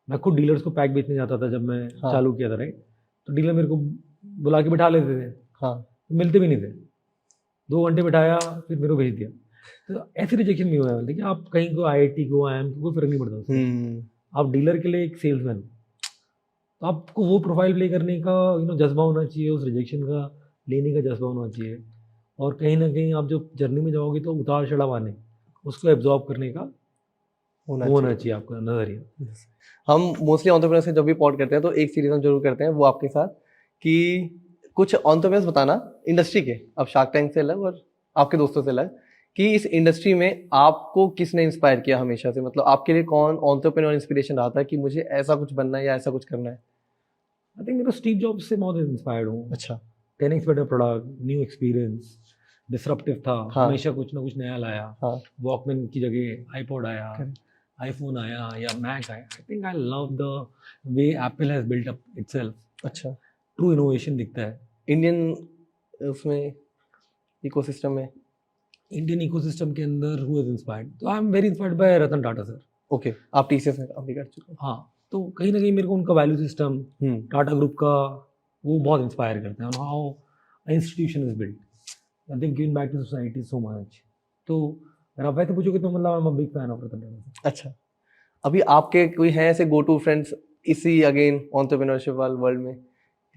मैं खुद डीलर्स को पैक बेचने जाता था जब मैं चालू किया था। राइट, तो डीलर मेरे को बुला के बिठा लेते थे, मिलते भी नहीं थे। 2 घंटे बिठाया, फिर मेरे को भेज दिया। तो ऐसे रिजेक्शन भी हुआ है। लेकिन आप कहीं को IIT को IIM को कोई फर्क नहीं पड़ता उससे। आप डीलर के लिए एक सेल्समैन, तो आपको वो प्रोफाइल प्ले करने का जज्बा होना चाहिए, उस रिजेक्शन का लेने का जज्बा होना चाहिए। और कहीं ना कहीं आप जो जर्नी में जाओगे तो उतार चढ़ाव आने, उसको एब्जॉर्ब करने का होना चाहिए आपका नजरिया। हम मोस्टली एंटरप्रेन्योर्स से जब भी पॉड करते हैं तो एक सीरीज हम जरूर करते हैं वो आपके साथ, कि कुछ एंटरप्रेन्योर्स बताना इंडस्ट्री के, अब शार्क टैंक से अलग और आपके दोस्तों से अलग, कि इस इंडस्ट्री में आपको किसने इंस्पायर किया हमेशा से, मतलब आपके लिए कौन एंटरप्रेन्योर इंस्पिरेशन रहा था कि मुझे ऐसा कुछ बनना है या ऐसा कुछ करना है? आई थिंक मेरा स्टीव जॉब्स से बहुत इंस्पायर्ड हूँ। अच्छा। 10x better product, new experience, disruptive था। हाँ। हमेशा कुछ ना कुछ नया लाया। हाँ। वॉकमैन की जगह आईपॉड आया, आईफोन आया या मैक आया। I think I love the way Apple has built up itself. अच्छा। ट्रू इनोवेशन दिखता है इंडियन उसमें इकोसिस्टम में, इंडियन इकोसिस्टम के अंदर। Who is inspired? तो I am very inspired by Ratan Tata sir. Okay, आप TCS में अभी कर चुके हैं। हाँ, तो कहीं ना कहीं मेरे को उनका वैल्यू सिस्टम, टाटा ग्रुप का, वो बहुत इंस्पायर करते हैं। How institution is built, they given back to society so much. तो अगर आप वैसे पूछोगे तो मतलब I am a big fan of Ratan Tata sir. अच्छा, अभी आपके कोई हैं ऐसे गो टू फ्रेंड्स इसी अगेन एंटरप्रेन्योरशिप वाले वर्ल्ड में,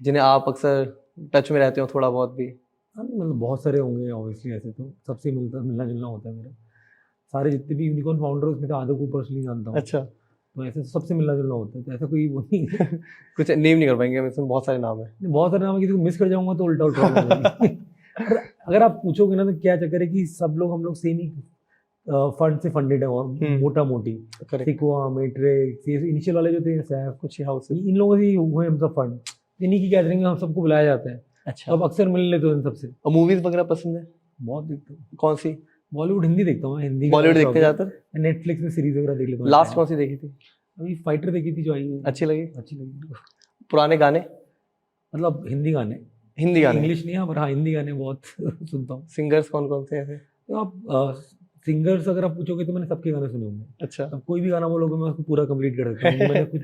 जिन्हें आप अक्सर टच में रहते हो थोड़ा बहुत भी? हाँ, मतलब बहुत सारे होंगे ऑब्वियसली। ऐसे तो सबसे मिलना जुलना होता है मेरा। सारे जितने भी यूनिकॉर्न फाउंडर उसमें तो आधे को पर्सनली जानता हूँ। अच्छा। तो ऐसे तो सबसे मिलना जुलना होता है, तो ऐसा कोई वो नहीं है। कुछ नेम नहीं कर पाएंगे हम, इसमें बहुत सारे नाम है। बहुत सारे नाम है, किसी को मिस कर जाऊंगा तो उल्टा उल्टा अगर आप पूछोगे ना तो क्या चक्कर है कि सब लोग हम लोग सेम ही फंड से फंडेड है, और मोटा मोटी सिक्वा, मैट्रिक्स, ये इनिशियल वाले जो थे सैफ, कुछ हाउस, इन लोगों से हुए हम सब फंड। इन्हीं की गैदरिंग में हम सबको बुलाया जाता है। अच्छा। तो अब अक्सर मिल लेते हो इन सबसे। और मूवीज वगैरह पसंद है? बहुत देखता हूँ। कौन सी? बॉलीवुड, हिंदी देखता हूँ। हिंदी, बॉलीवुड देखते जाते? नेटफ्लिक्स में सीरीज वगैरह देख लेता हूँ। लास्ट कौन सी देखी थी? अभी फाइटर देखी थी जो आई है। अच्छी लगी? अच्छी लगी। पुराने गाने? मतलब हिंदी गाने। हिंदी गाने, इंग्लिश नहीं है, पर हाँ हिंदी गाने बहुत सुनता हूँ। सिंगर्स कौन कौन से ऐसे? तो आप सिंगर्स अगर आप पूछोगे तो मैंने सबके गाने सुने होंगे। अच्छा। अब कोई भी गाना बोलोगे मैं उसको पूरा कंप्लीट कर देता हूँ। मैंने कुछ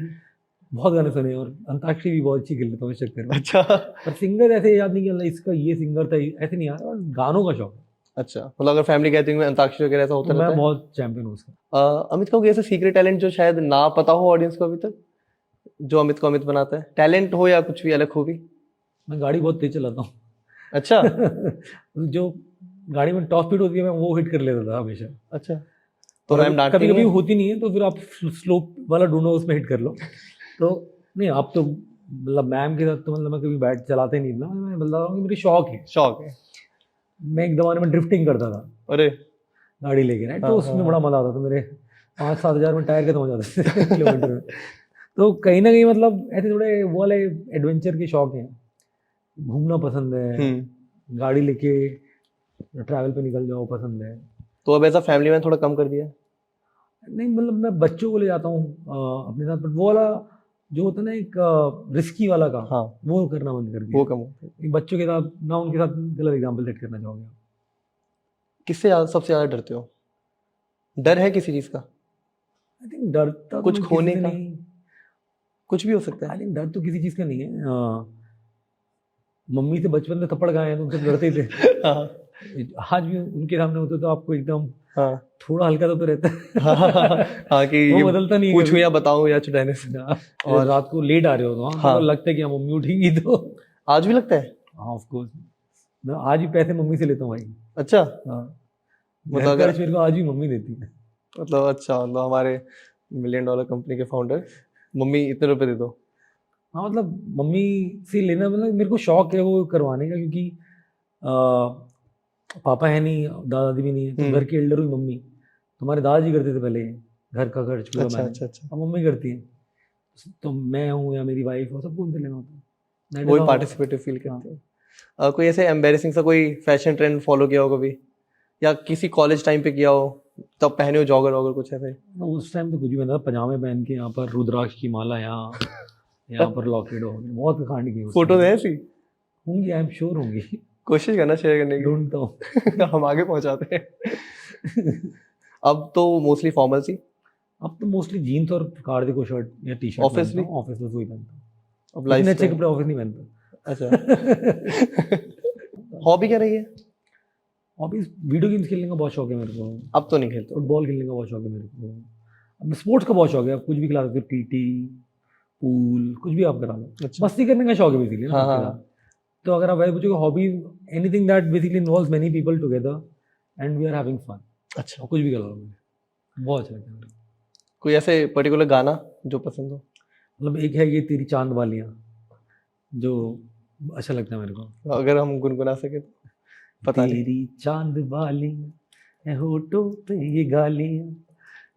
बहुत गाने सुने, और अंताक्षरी भी बहुत अच्छी खेल लेता हूँ इस चक्कर में। अच्छा। पर सिंगर ऐसे याद नहीं किया इसका ये सिंगर था, ऐसे नहीं यार। और गानों का शौक। अच्छा, मतलब अगर फैमिली गैदरिंग में अंताक्षरी वगैरह ऐसा होता तो रहता मैं है? बहुत चैंपियन हूँ उसका। अमित का कोई ऐसा सीक्रेट टैलेंट जो शायद ना पता हो ऑडियंस को अभी तक, जो अमित को अमित बनाता है? टैलेंट हो या कुछ भी अलग खूबी? मैं गाड़ी बहुत तेज चलाता हूँ। अच्छा। जो गाड़ी में टॉप स्पीड होती है मैं वो हिट कर लेता था हमेशा। अच्छा, तो मैम डांटती कभी कभी नहीं है? होती नहीं है, तो फिर आप स्लोप वाला ढूंढो, उसमें हिट कर लो। तो नहीं, आप तो मतलब मैम के साथ तो मतलब मैं कभी बैठ चलाते नहीं था। मैं बता रहा हूँ कि मेरी शौक है। शौक है। मैं एक जमाने में ड्रिफ्टिंग करता था। अरे गाड़ी लेके ना, हाँ, तो उसमें हाँ, बड़ा मजा आता था। मेरे 5-7 हज़ार में टायर खत्म हो जाते थे किलोमीटर में। तो कहीं ना कहीं मतलब ऐसे थोड़े वो वाले एडवेंचर के शौक हैं। घूमना पसंद है, गाड़ी लेके ट्रैवल पे निकल जाओ पसंद है। तो अब ऐसा फैमिली में थोड़ा कम कर दिया? नहीं, मतलब मैं बच्चों को ले जाता हूँ अपने साथ, बट वो वाला जो होता है ना एक रिस्की वाला काम, हाँ, वो करना बंद कर दिया। वो कम होता है। बच्चों के साथ ना, उनके साथ गलत एग्जाम्पल सेट करना चाहोगे आप? किससे सबसे ज्यादा डरते हो? डर है किसी चीज का? आई थिंक डरता कुछ खोने का? नहीं। कुछ भी हो सकता है। आई थिंक डर तो किसी चीज़ का नहीं है। मम्मी से बचपन में थप्पड़ खाए हैं तो उनसे डरते ही थे। हाँ, आज भी उनके सामने होते तो आपको एकदम हाँ, थोड़ा हल्का तो रहता है। हाँ, कि वो ये बदलता नहीं है पूछूं कभी। या बताऊं या छुड़ाने से। और रात को लेट आ रहे हो तो हाँ, हाँ। तो लगता है कि हाँ मम्मी उठेगी तो। आज भी लगता है? हाँ ऑफ कोर्स, मैं आज भी पैसे मम्मी से लेता हूँ भाई। अच्छा, हाँ, मतलब अगर मेरे को आज भी मम्मी देती है। मतलब अच्छा, मतलब हमारे $1 मिलियन कंपनी के फाउंडर, मम्मी इतने रुपए दे दो? हाँ, मतलब मम्मी से लेना, मतलब मेरे को शौक है वो करवाने का, क्योंकि पापा है नहीं, दादा दादी भी नहीं है, तो घर के एल्डर हुई मम्मी। तुम्हारे दादाजी करते थे पहले घर का खर्च पूरा अच्छा, मैनेज, अच्छा, अच्छा। अब मम्मी करती है। तो मैं हूँ या मेरी वाइफ हो, सबको उनसे लेना होता है। वही पार्टिसिपेटिव फील करते हैं। कोई ऐसे एम्बेरसिंग सा कोई फैशन ट्रेंड फॉलो किया हो कभी, या किसी कॉलेज टाइम पे किया हो, तब पहने हो जॉगर वॉगर कुछ ऐसे? उस टाइम तो कुछ भी पहना था, पजामे पहन के, यहाँ पर रुद्राक्ष की माला, यहाँ पर लॉकेट हो, बहुत कांड की। फोटो है ऐसी? होंगी, आई एम श्योर होंगी। कोशिश करना शेयर करने की, ढूंढता हूँ। हम आगे पहुंचाते हैं। अब तो मोस्टली फॉर्मल सी? अब तो मोस्टली जीन्स और कार्डिको शर्ट या टी शर्ट ऑफिस भी? ऑफिस में वही पहनता हूँ। अब लाइफ अच्छे कपड़े ऑफिस नहीं पहनता। अच्छा। हॉबी क्या रही है? हॉबीज वीडियो गेम्स खेलने का बहुत शौक है मेरे को, अब तो नहीं खेलते? फुटबॉल खेलने का बहुत शौक है मेरे को, अब स्पोर्ट्स का बहुत शौक है, आप कुछ भी खिला सकते हो, टीटी, पूल, कुछ भी आप करा लो। अच्छा। मस्ती करने का शौक है बेसिकली ना हाँ, सबके हाँ। साथ। तो अगर आप वैसे पूछोगे hobby, anything that basically involves many people together and we are having fun, अच्छा। कुछ भी करा लो मुझे बहुत अच्छा लगता है मेरे को। कोई ऐसे पर्टिकुलर गाना जो पसंद हो? मतलब एक है ये तेरी चांद वालियाँ, जो अच्छा लगता है मेरे को। अगर हम गुनगुना सके तो? पता नहीं। तेरी चांद वालियाँ है होठों पे ये गालियाँ,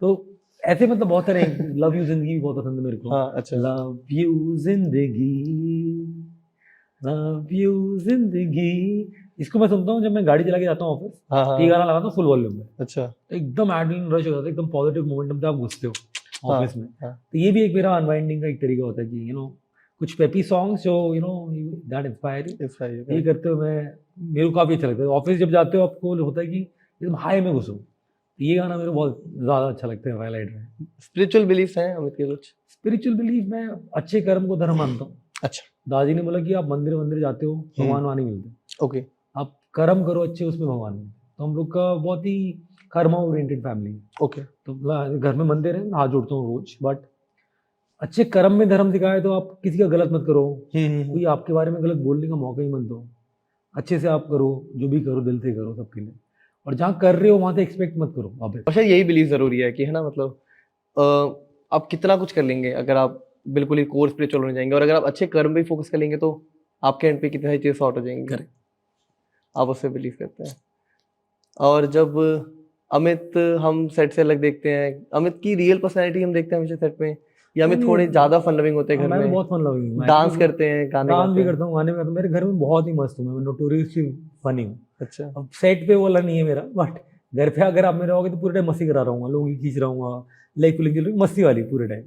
तो ऐसे मतलब बहुत सारे। लव यू जिंदगी भी बहुत पसंद है मेरे को। हाँ, अच्छा। लव यू जिंदगी, लव यू जिंदगी, इसको मैं सुनता हूँ जब मैं गाड़ी चला के जाता हूँ ऑफिस। हाँ, हाँ। ये गाना लगाता हूँ फुल वॉल्यूम में, अच्छा। तो एकदम एड्रेनलिन रश हो जाता है, एकदम पॉजिटिव मोमेंटम पे आप घुसते हो हाँ, ऑफिस में। हाँ। तो ये भी एक मेरा अनवाइंडिंग का एक तरीका होता है कि कुछ पेपी सॉन्ग्स जो दैट इंस्पायर यू, इस भाई ये करते हुए मेरे को काफ़ी अच्छा लगता है। ऑफिस जब जाते हो आपको होता है कि एकदम हाई में घुसो, तो ये गाना मेरे को बहुत ज़्यादा अच्छा लगता है, हाईलाइट है। स्पिरिचुअल बिलीफ हैं अमित के कुछ? स्पिरिचुअल बिलीफ में अच्छे कर्म को धर्म मानता हूँ। अच्छा। दादी ने बोला कि आप मंदिर मंदिर जाते हो, भगवान वहाँ नहीं मिलते, ओके। आप कर्म करो अच्छे, उसमें भगवान मिलते। तो हम लोग का बहुत ही कर्मा ओरिएंटेड फैमिली है। ओके। तो घर में मंदिर है, हाथ जोड़ता हूँ रोज, बट अच्छे कर्म में धर्म दिखाए तो आप किसी का गलत मत करो, कोई आपके बारे में गलत बोलने का मौका ही मत दो, अच्छे से आप करो, जो भी करो दिल से करो सबके लिए, और जहाँ कर रहे हो वहाँ से एक्सपेक्ट मत करो वापस। और शायद यही बिलीव जरूरी है कि है ना, मतलब आप कितना कुछ कर लेंगे अगर आप बिल्कुल ही कोर स्पिरिचुअल होने जाएंगे, और अगर आप अच्छे कर्म पे फोकस कर लेंगे तो आपके एंड पे कितनी सारी चीज़ें सॉर्ट हो जाएंगी। करेक्ट। आप उससे बिलीव करते हैं। और जब अमित हम सेट से अलग देखते हैं, अमित की रियल पर्सनैलिटी हम देखते हैं हमेशा सेट में, या अमित थोड़े ज्यादा फन लविंग होते हैं घर मैं तो में? बहुत फन लविंग हूँ, डांस करते हैं, गाने डांस गाते भी हैं? करता हूँ, गाने भी करता हूँ, मेरे घर में बहुत ही मस्त हूँ मैं, नोटोरियसली फनी हूँ। अच्छा। अब सेट पे वाला नहीं है मेरा, बट घर पे अगर आप मेरे रहोगे तो पूरे टाइम मस्ती करा रहा हूँ, लोगों की खींच रहा हूँ, लेग पुलिंग मस्ती वाली पूरे टाइम।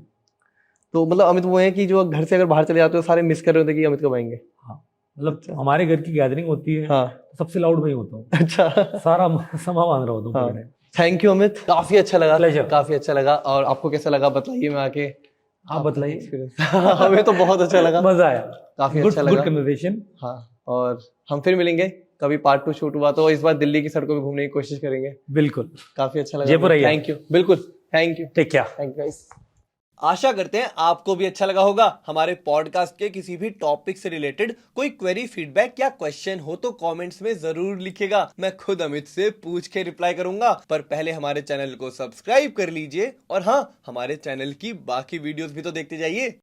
तो मतलब अमित वो है कि जो घर से अगर बाहर चले जाते हो सारे मिस कर रहे होते कि अमित कब आएंगे? हाँ, मतलब हमारे घर की गैदरिंग होती है, हाँ। तो सबसे लाउड में ही होता हूँ, अच्छा। सारा समा बांध रहा होता हूँ पूरे टाइम। थैंक यू अमित, काफी अच्छा लगा। Pleasure. काफी अच्छा लगा। और आपको कैसा लगा बताइए में आके? आप बताइए। एक्सपीरियंस? हमें तो बहुत अच्छा लगा, मजा आया, काफी गुड अच्छा लगा। Good conversation. हाँ, और हम फिर मिलेंगे कभी, पार्ट 2 शूट हुआ तो इस बार दिल्ली की सड़कों पे घूमने की कोशिश करेंगे। बिल्कुल, काफी अच्छा लगा। जयपुर आइए। Thank you. बिल्कुल, thank you. Take care. Thank you guys. आशा करते हैं आपको भी अच्छा लगा होगा। हमारे पॉडकास्ट के किसी भी टॉपिक से रिलेटेड कोई क्वेरी, फीडबैक या क्वेश्चन हो तो कमेंट्स में जरूर लिखिएगा, मैं खुद अमित से पूछ के रिप्लाई करूंगा। पर पहले हमारे चैनल को सब्सक्राइब कर लीजिए, और हाँ, हमारे चैनल की बाकी वीडियोस भी तो देखते जाइए।